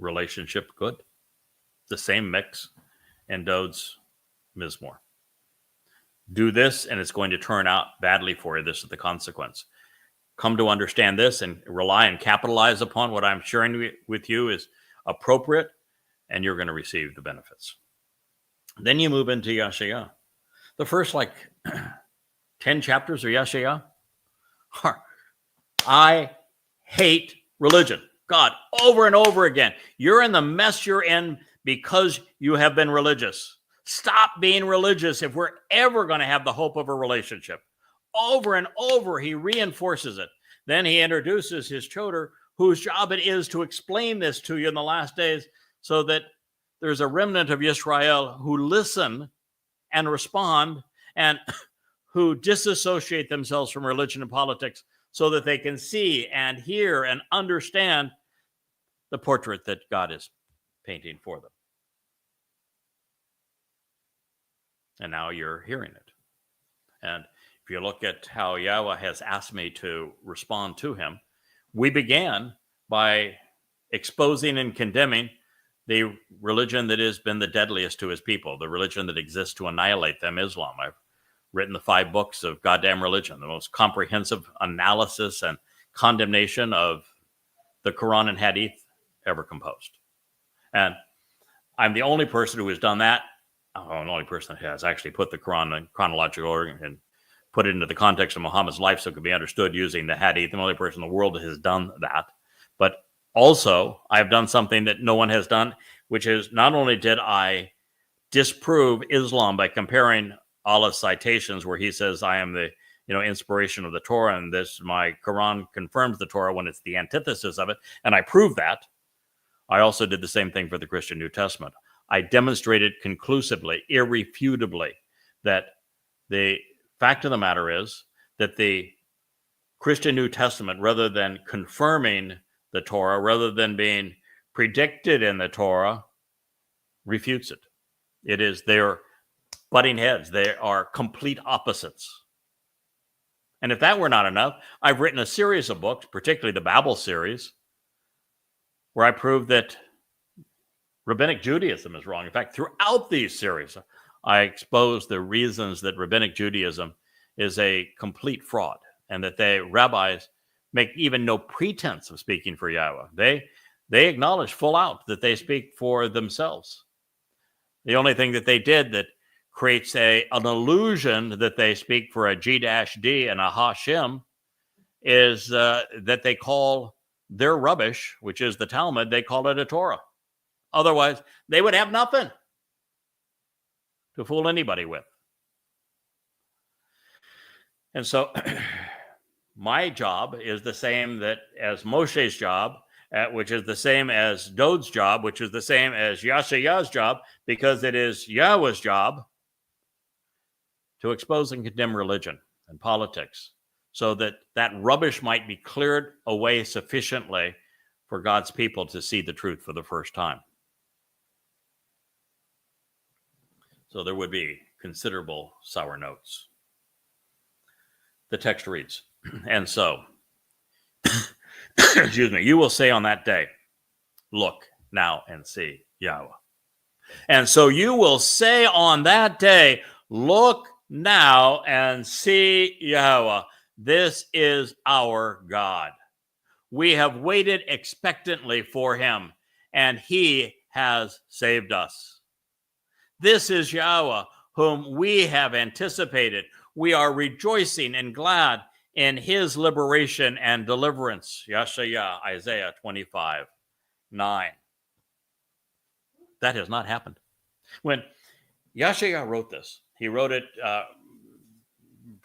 Relationship, good. The same mix in Dod's Mizmor. Do this, and it's going to turn out badly for you. This is the consequence. Come to understand this and rely and capitalize upon what I'm sharing with you is appropriate, and you're going to receive the benefits. Then you move into Yahowah. The first 10 chapters of Yahowah. I hate religion. God, over and over again. You're in the mess you're in because you have been religious. Stop being religious if we're ever going to have the hope of a relationship. Over and over, he reinforces it. Then he introduces his choter, whose job it is to explain this to you in the last days so that there's a remnant of Israel who listen and respond and who disassociate themselves from religion and politics so that they can see and hear and understand the portrait that God is painting for them. And now you're hearing it. And if you look at how Yahowah has asked me to respond to him, we began by exposing and condemning the religion that has been the deadliest to his people, the religion that exists to annihilate them, Islam. I've written the 5 books of goddamn religion, the most comprehensive analysis and condemnation of the Quran and Hadith ever composed. And I'm the only person who has done that. I'm the only person that has actually put the Quran in chronological order and put it into the context of Muhammad's life so it could be understood using the Hadith. I'm the only person in the world that has done that. But also, I have done something that no one has done, which is not only did I disprove Islam by comparing Allah's citations where he says, I am the inspiration of the Torah, and my Quran confirms the Torah when it's the antithesis of it, and I proved that. I also did the same thing for the Christian New Testament. I demonstrated conclusively, irrefutably, that the fact of the matter is that the Christian New Testament, rather than confirming the Torah, rather than being predicted in the Torah, refutes it. They're butting heads. They are complete opposites. And if that were not enough, I've written a series of books, particularly the Babel series, where I prove that Rabbinic Judaism is wrong. In fact, throughout these series, I expose the reasons that Rabbinic Judaism is a complete fraud and that rabbis make even no pretense of speaking for Yahowah. They acknowledge full out that they speak for themselves. The only thing that they did that creates an illusion that they speak for a G-D and a Hashem is that they call their rubbish, which is the Talmud, they call it a Torah. Otherwise, they would have nothing to fool anybody with. And so my job is the same as Moshe's job, which is the same as Dod's job, which is the same as Yahowah's job, because it is Yahowah's job to expose and condemn religion and politics so that rubbish might be cleared away sufficiently for God's people to see the truth for the first time. So there would be considerable sour notes. The text reads, and so, excuse me, you will say on that day, look now and see Yahowah. And so you will say on that day, look now and see Yahowah. This is our God. We have waited expectantly for him, and he has saved us. This is Yahowah, whom we have anticipated. We are rejoicing and glad in his liberation and deliverance. Yashaya, Isaiah 25:9. That has not happened. When Yashaya wrote this, he wrote it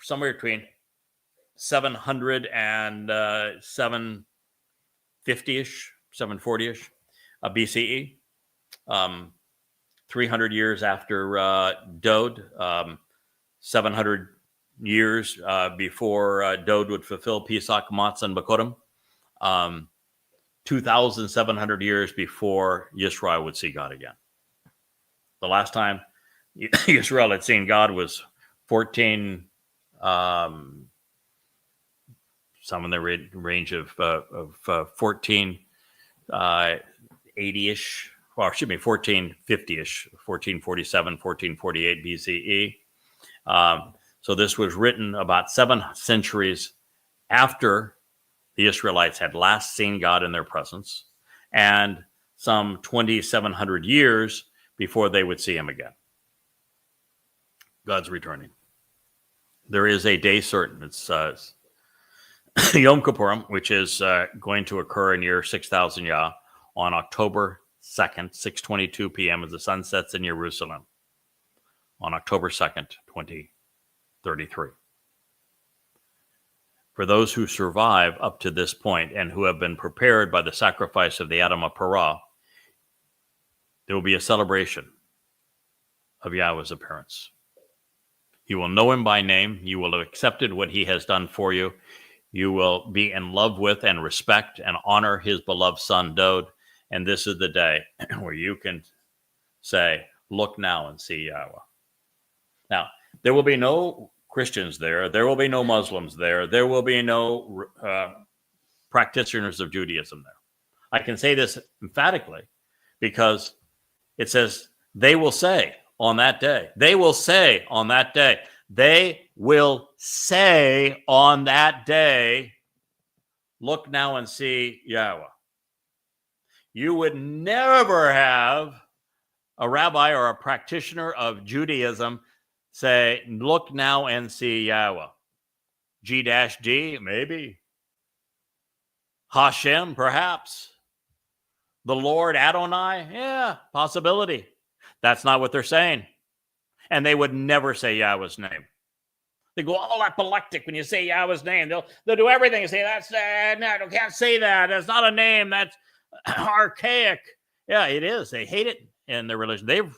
somewhere between 700 and 750-ish, 740-ish BCE, 300 years after Dode, 700 years before Dode would fulfill Pesach, Matzah, and Bakodim, 2,700 years before Yisrael would see God again. The last time Israel had seen God was 14, some in the range of 1480-ish, 1450-ish, 1447, 1448 BCE. So this was written about 7 centuries after the Israelites had last seen God in their presence, and some 2,700 years before they would see him again. God's returning. There is a day certain. It's Yom Kippurim, which is going to occur in year 6000 Yah on October 2nd, 6:22 p.m. as the sun sets in Jerusalem on October 2nd, 2033. For those who survive up to this point and who have been prepared by the sacrifice of the Adam of Parah, there will be a celebration of Yahweh's appearance. You will know him by name. You will have accepted what he has done for you. You will be in love with and respect and honor his beloved son, Dode. And this is the day where you can say, look now and see Yahweh. Now, there will be no Christians there. There will be no Muslims there. There will be no practitioners of Judaism there. I can say this emphatically because it says, they will say on that day. They will say on that day. They will say on that day, look now and see Yahweh. You would never have a rabbi or a practitioner of Judaism say, look now and see Yahweh. G-D, maybe. Hashem, perhaps. The Lord Adonai, yeah, possibility. That's not what they're saying. And they would never say Yahweh's name. They go all apoplectic when you say Yahweh's name. They'll do everything and say, that's, no, I can't say that. That's not a name. That's archaic. Yeah, it is. They hate it in their religion. They've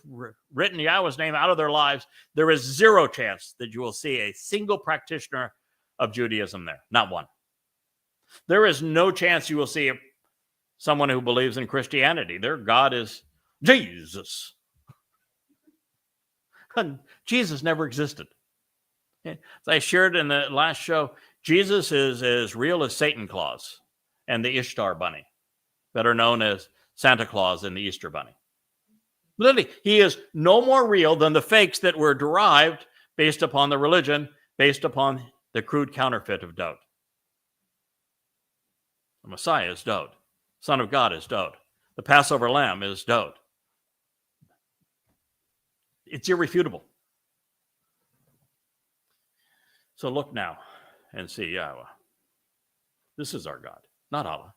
written Yahweh's name out of their lives. There is zero chance that you will see a single practitioner of Judaism there. Not one. There is no chance you will see someone who believes in Christianity. Their God is Jesus. And Jesus never existed. As I shared in the last show, Jesus is as real as Satan Claus and the Ishtar Bunny, better known as Santa Claus and the Easter Bunny. Literally, he is no more real than the fakes that were derived based upon the religion, based upon the crude counterfeit of Dode. The Messiah is Dode. Son of God is Dode. The Passover lamb is Dode. It's irrefutable. So look now and see Yahweh. This is our God, not Allah,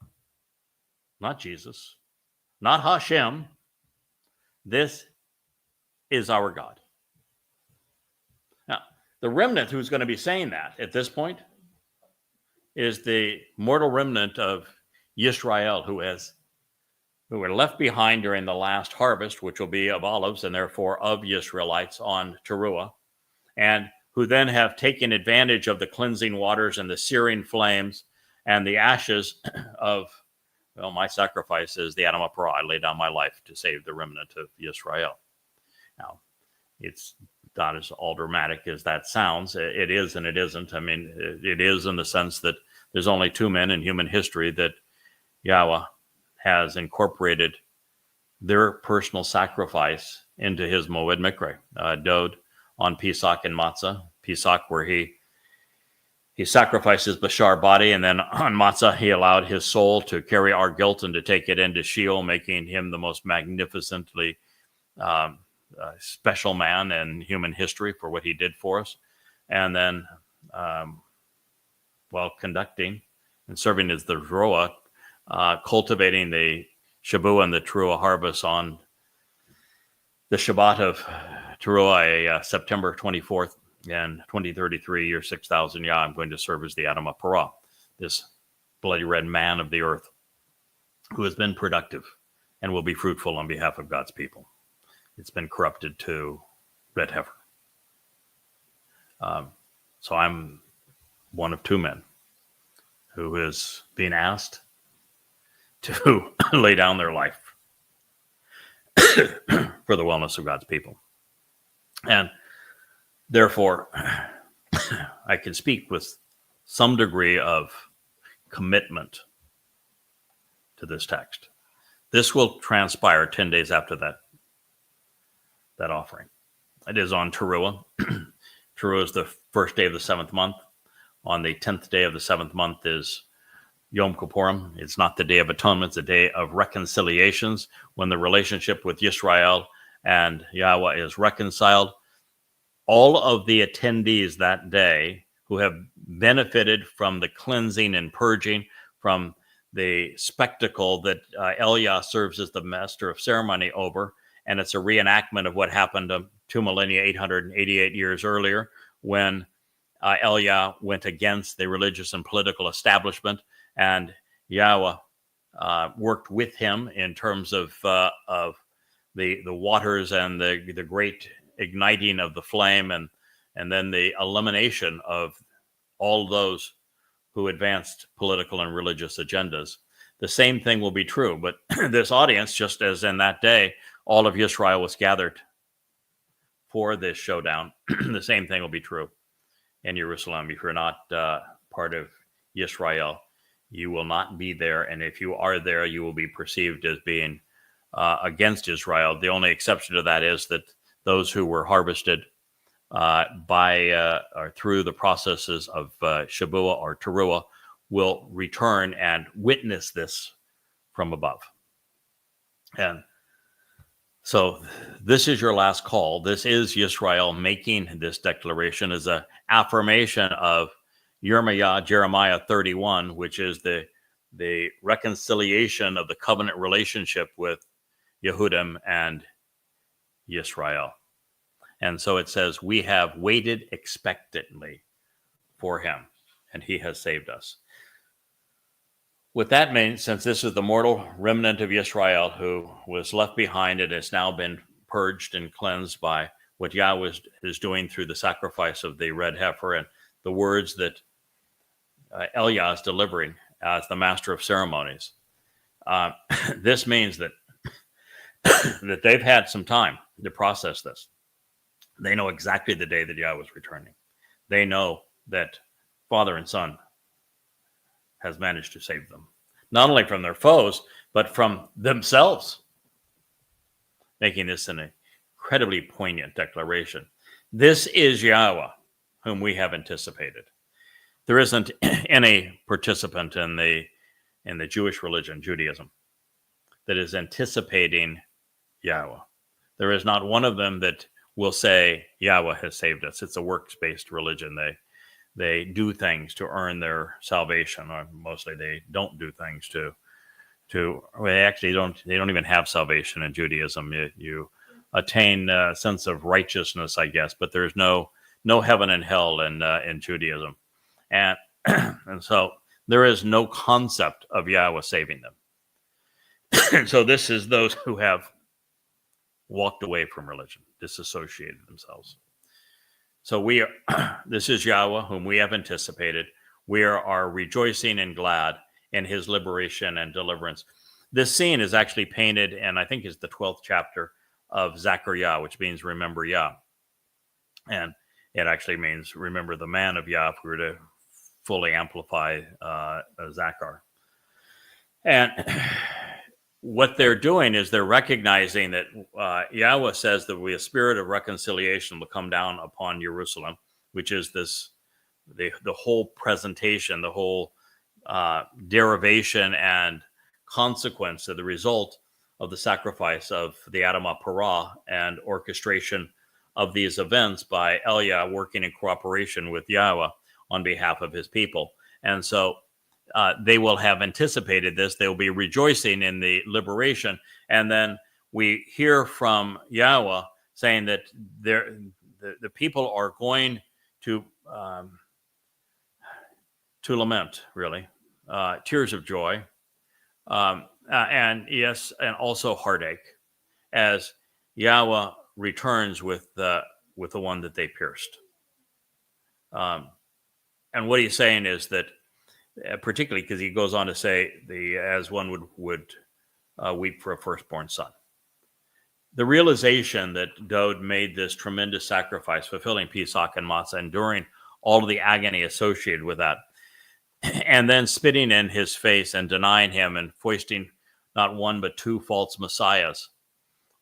not Jesus, not Hashem. This is our God. Now, the remnant who's going to be saying that at this point is the mortal remnant of Yisrael who were left behind during the last harvest, which will be of olives and therefore of Yisraelites on Towrah, and who then have taken advantage of the cleansing waters and the searing flames and the ashes of, well, my sacrifice is the Adam of Parah. I lay down my life to save the remnant of Yisrael. Now, it's not as all dramatic as that sounds. It is and it isn't. I mean, it is in the sense that there's only 2 men in human history that Yahweh has incorporated their personal sacrifice into his Moed Mikre. Dode on Pesach and Matzah. Pesach, where he sacrificed his Bashar body, and then on Matzah, he allowed his soul to carry our guilt and to take it into Sheol, making him the most magnificently special man in human history for what he did for us. And then, while conducting and serving as the Roa, cultivating the Shabu and the Towrah harvest on the Shabat of Towrah, September 24th, in 2033, year 6000, I'm going to serve as the Adam of Parah, this bloody red man of the earth who has been productive and will be fruitful on behalf of God's people. It's been corrupted to red heifer. So I'm one of two men who is being asked to lay down their life for the wellness of God's people. And therefore, I can speak with some degree of commitment to this text. This will transpire 10 days after that offering. It is on Towrah. Towrah is the first day of the 7th month. On the 10th day of the 7th month is Yom Kippurim. It's not the Day of Atonement. It's a day of reconciliations, when the relationship with Yisrael and Yahweh is reconciled. All of the attendees that day who have benefited from the cleansing and purging, from the spectacle that Eliah serves as the master of ceremony over, and it's a reenactment of what happened 2 millennia, 888 years earlier, when Eliah went against the religious and political establishment, and Yahweh worked with him in terms of the waters and the great igniting of the flame, and then the elimination of all those who advanced political and religious agendas. The same thing will be true, but this audience, just as in that day, all of Israel was gathered for this showdown. The same thing will be true in Jerusalem. If you're not part of Israel, you will not be there. And if you are there, you will be perceived as being against Israel. The only exception to that is that those who were harvested by or through the processes of Shabuah or Towrah will return and witness this from above. And so this is your last call. This is Yisrael making this declaration as an affirmation of Jeremiah 31, which is the reconciliation of the covenant relationship with Yehudim and Yisrael. And so it says, we have waited expectantly for him, and he has saved us. What that means, since this is the mortal remnant of Israel who was left behind and has now been purged and cleansed by what Yahweh is doing through the sacrifice of the red heifer and the words that Eliah is delivering as the master of ceremonies, this means that that they've had some time to process this. They know exactly the day that Yahweh is returning. They know that Father and Son has managed to save them, not only from their foes, but from themselves, making this an incredibly poignant declaration. This is Yahweh, whom we have anticipated. There isn't any participant in the Jewish religion, Judaism, that is anticipating Yahweh. There is not one of them that will say Yahweh has saved us. It's a works-based religion. They do things to earn their salvation, or mostly they don't do things they actually don't even have salvation in Judaism. You attain a sense of righteousness, I guess, but there's no heaven and hell in Judaism. And so there is no concept of Yahweh saving them. And so this is those who have walked away from religion, disassociated themselves. So this is Yahweh, whom we have anticipated. We are rejoicing and glad in his liberation and deliverance. This scene is actually painted, and I think is the 12th chapter of Zechariah, which means remember Yah. And it actually means remember the man of Yah, if we were to fully amplify Zachar. And what they're doing is they're recognizing that Yahweh says that a spirit of reconciliation will come down upon Jerusalem, which is the whole presentation, the whole derivation and consequence of the result of the sacrifice of the Adamah Parah and orchestration of these events by Elia working in cooperation with Yahweh on behalf of his people. And so they will have anticipated this. They will be rejoicing in the liberation. And then we hear from Yahweh saying that the people are going to lament, really, tears of joy, and yes, and also heartache, as Yahweh returns with the one that they pierced. And what he's saying is that, particularly because he goes on to say, as one would weep for a firstborn son. The realization that Dowd made this tremendous sacrifice, fulfilling Pesach and Matzah, enduring all of the agony associated with that, and then spitting in his face and denying him and foisting not one but two false messiahs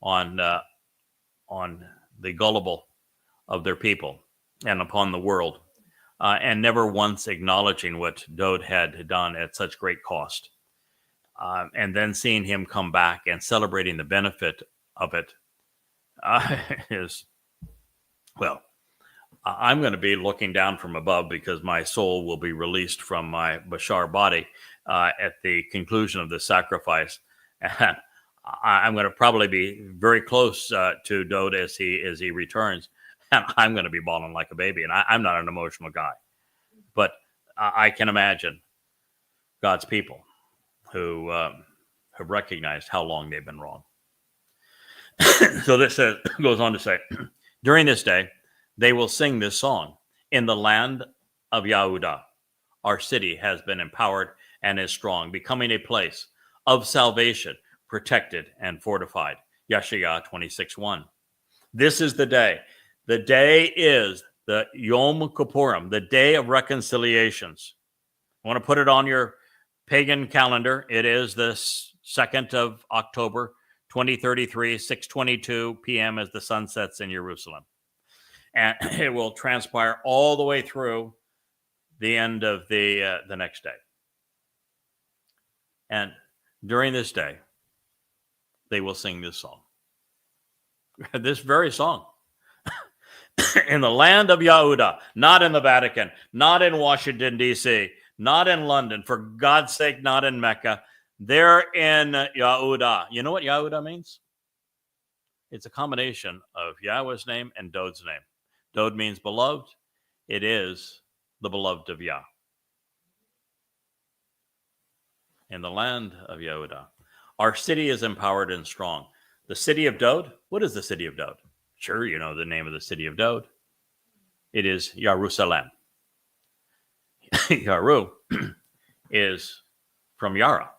on the gullible of their people and upon the world, and never once acknowledging what Dowd had done at such great cost. And then seeing him come back and celebrating the benefit of it is, well, I'm going to be looking down from above because my soul will be released from my Bashar body at the conclusion of the sacrifice. And I'm going to probably be very close to Dowd as he returns. And I'm going to be bawling like a baby. And I'm not an emotional guy. But I can imagine God's people who have recognized how long they've been wrong. So this goes on to say, during this day, they will sing this song. In the land of Yehudah, our city has been empowered and is strong, becoming a place of salvation, protected and fortified. Yeshayah 26:1. This is the day. The day is the Yom Kippurim, the day of reconciliations. I want to put it on your pagan calendar. It is the 2nd of October, 2033, 6:22 p.m. as the sun sets in Jerusalem. And it will transpire all the way through the end of the next day. And during this day, they will sing this song. This very song. In the land of Yehudah, not in the Vatican, not in Washington, D.C., not in London, for God's sake, not in Mecca. They're in Yehudah. You know what Yehudah means? It's a combination of Yahweh's name and Dowd's name. Dowd means beloved. It is the beloved of Yah. In the land of Yehudah, our city is empowered and strong. The city of Dowd, what is the city of Dowd? Sure, you know the name of the city of Dowd. It is Jerusalem. Yaru is from Yara.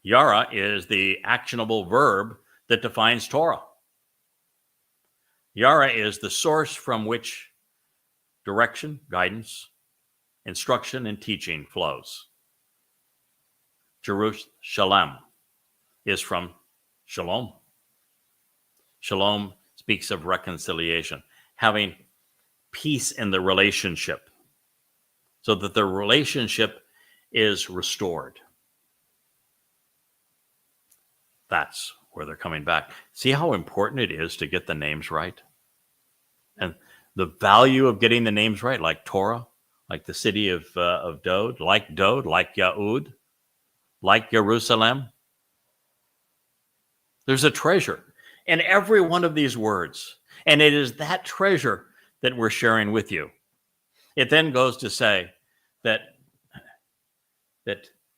Yara is the actionable verb that defines Torah. Yara is the source from which direction, guidance, instruction, and teaching flows. Jerusalem is from Shalom. Shalom speaks of reconciliation, having peace in the relationship so that the relationship is restored. That's where they're coming back. See how important it is to get the names right? And the value of getting the names right, like Torah, like the city of Dowd, like Yahud, like Jerusalem. There's a treasure in every one of these words. And it is that treasure that we're sharing with you. It then goes to say that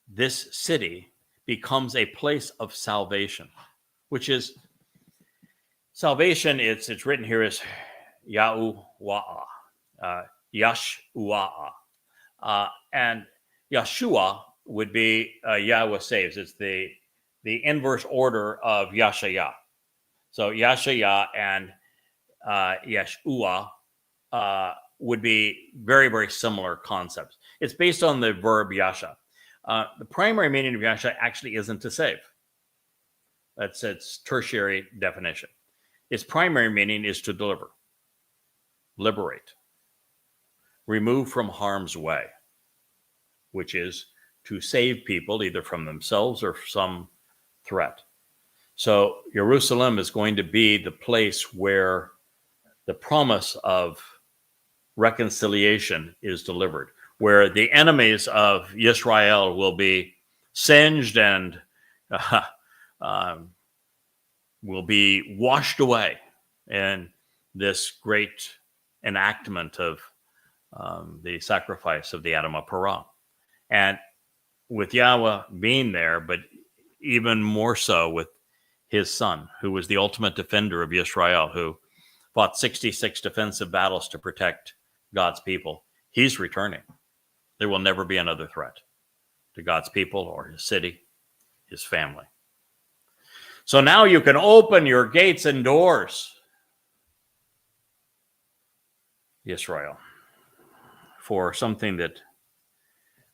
this city becomes a place of salvation, which is salvation. It's written here as YAHOWAH, Yahowah, and Yeshua would be Yahweh saves. It's the inverse order of Yashayah. So Yashayah and Yeshua would be very, very similar concepts. It's based on the verb yasha. The primary meaning of yasha actually isn't to save. That's its tertiary definition. Its primary meaning is to deliver, liberate, remove from harm's way, which is to save people either from themselves or some threat. So Jerusalem is going to be the place where the promise of reconciliation is delivered, where the enemies of Israel will be singed and will be washed away in this great enactment of the sacrifice of the Adam of Torah. And with Yahweh being there, but even more so with his son, who was the ultimate defender of Israel, who fought 66 defensive battles to protect God's people. He's returning. There will never be another threat to God's people or his city, his family. So now you can open your gates and doors, Israel, for something that,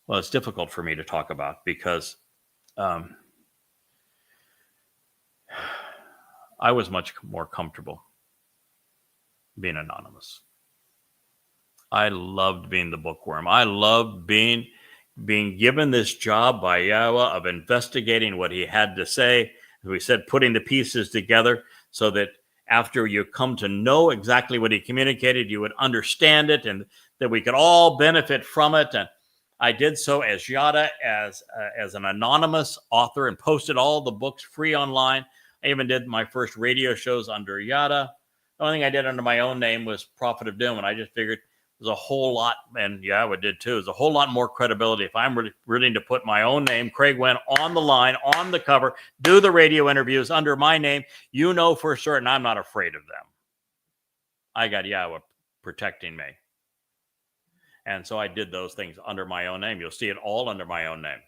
well, it's difficult for me to talk about because I was much more comfortable being anonymous. I loved being the bookworm. I loved being given this job by Yahweh of investigating what he had to say. As we said, putting the pieces together so that after you come to know exactly what he communicated, you would understand it and that we could all benefit from it. And I did so as Yada, as an anonymous author, and posted all the books free online. I even did my first radio shows under Yada. The only thing I did under my own name was Prophet of Doom, and I just figured there's a whole lot, and Yahweh did too, there's a whole lot more credibility if I'm really willing to put my own name, Craig Winn, on the line, on the cover, do the radio interviews under my name. You know for certain I'm not afraid of them. I got Yahweh protecting me. And so I did those things under my own name. You'll see it all under my own name.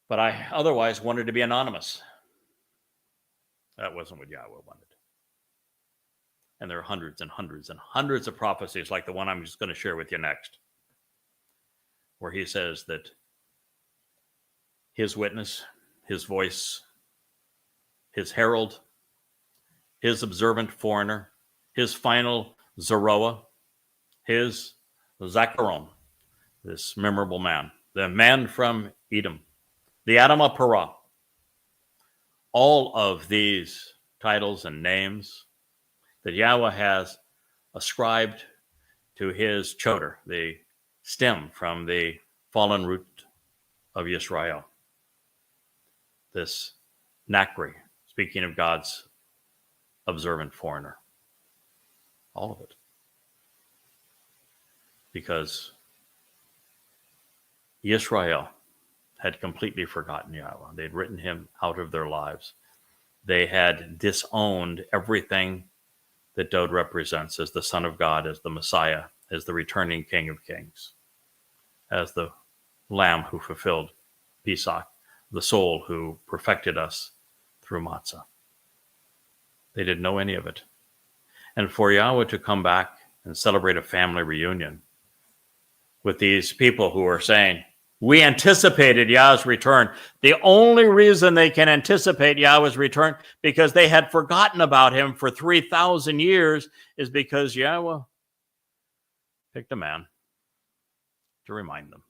But I otherwise wanted to be anonymous. That wasn't what Yahweh wanted. And there are hundreds and hundreds and hundreds of prophecies like the one I'm just going to share with you next, where he says that his witness, his voice, his herald, his observant foreigner, his final Zeroah, his Zachariah, this memorable man, the man from Edom, the Adam of Torah. All of these titles and names that Yahweh has ascribed to his choder, the stem from the fallen root of Yisrael. This Nakri, speaking of God's observant foreigner. All of it. Because Yisrael had completely forgotten Yahweh. They'd written him out of their lives. They had disowned everything that Dod represents as the Son of God, as the Messiah, as the returning King of Kings, as the Lamb who fulfilled Pesach, the soul who perfected us through matzah. They didn't know any of it. And for Yahweh to come back and celebrate a family reunion with these people who are saying, we anticipated Yahweh's return. The only reason they can anticipate Yahweh's return because they had forgotten about him for 3,000 years is because Yahweh picked a man to remind them.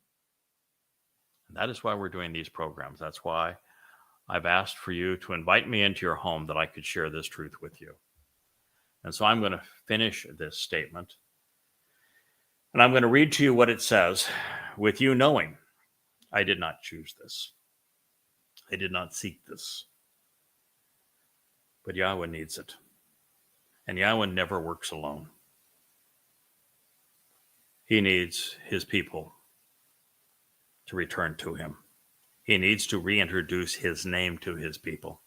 And that is why we're doing these programs. That's why I've asked for you to invite me into your home that I could share this truth with you. And so I'm going to finish this statement. And I'm going to read to you what it says, with you knowing I did not choose this. I did not seek this. But Yahweh needs it. And Yahweh never works alone. He needs his people to return to him. He needs to reintroduce his name to his people.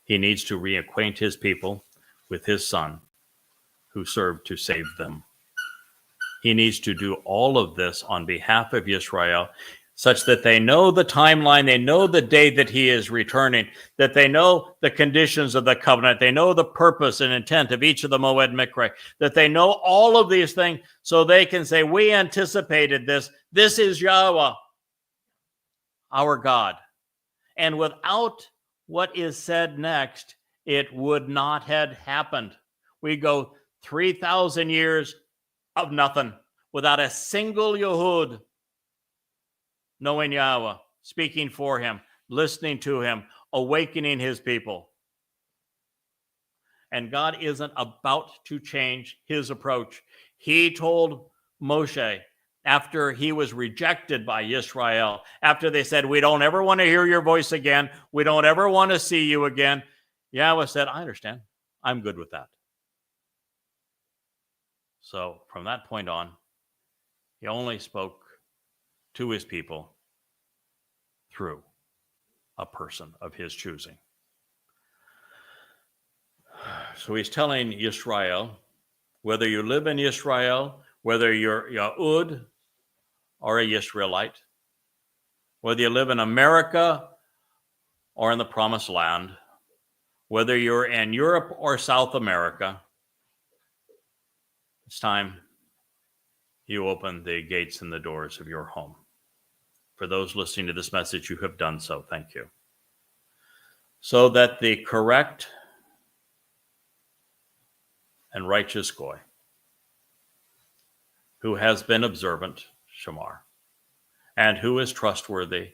He needs to reacquaint his people with his son who served to save them. He needs to do all of this on behalf of Israel, such that they know the timeline, they know the day that he is returning, that they know the conditions of the covenant, they know the purpose and intent of each of the Moed Mikra, that they know all of these things so they can say, we anticipated this. This is Yahweh, our God. And without what is said next, it would not have happened. We go 3,000 years of nothing without a single Yehud knowing Yahweh, speaking for him, listening to him, awakening his people. And God isn't about to change his approach. He told Moshe, after he was rejected by Israel, after they said, we don't ever want to hear your voice again, we don't ever want to see you again, Yahweh said, I understand. I'm good with that. So from that point on, he only spoke to his people through a person of his choosing. So he's telling Israel, whether you live in Israel, whether you're Yahud or a Israelite, whether you live in America or in the Promised Land, whether you're in Europe or South America, it's time you open the gates and the doors of your home. For those listening to this message, you have done so. Thank you. So that the correct and righteous Goy, who has been observant, Shamar, and who is trustworthy,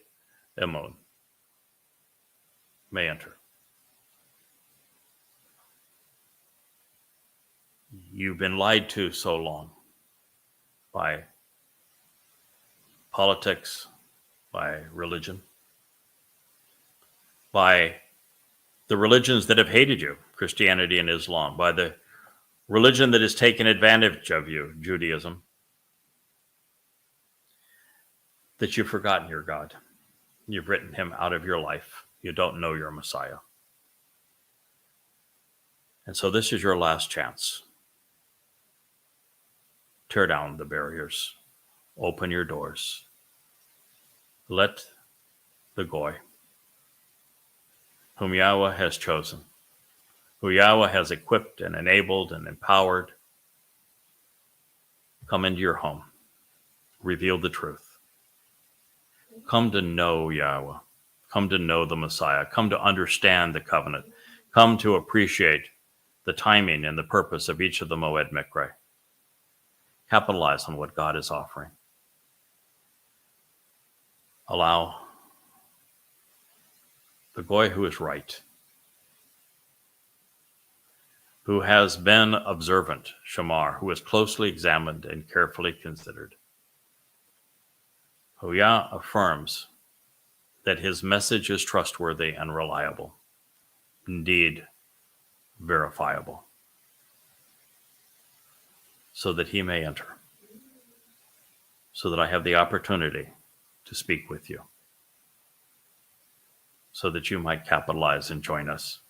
Emun, may enter. You've been lied to so long by politics, by religion, by the religions that have hated you, Christianity and Islam, by the religion that has taken advantage of you, Judaism, that you've forgotten your God. You've written him out of your life. You don't know your Messiah. And so this is your last chance. Tear down the barriers. Open your doors. Let the Goy, whom Yahweh has chosen, who Yahweh has equipped and enabled and empowered, come into your home. Reveal the truth. Come to know Yahweh. Come to know the Messiah. Come to understand the covenant. Come to appreciate the timing and the purpose of each of the Moed Mikre. Capitalize on what God is offering. Allow the Goy who is right, who has been observant, Shamar, who is closely examined and carefully considered, who Yah affirms that his message is trustworthy and reliable, indeed verifiable, so that he may enter, so that I have the opportunity to speak with you, so that you might capitalize and join us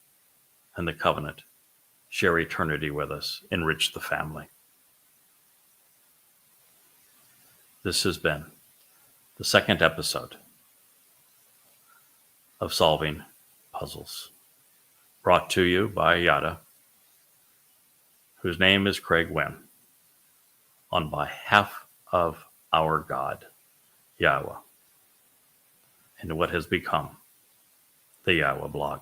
in the covenant, share eternity with us, enrich the family. This has been the second episode of Solving Puzzles, brought to you by Yada, whose name is Craig Winn, on behalf of our God, Yahweh, and what has become the YAHOWAH blog.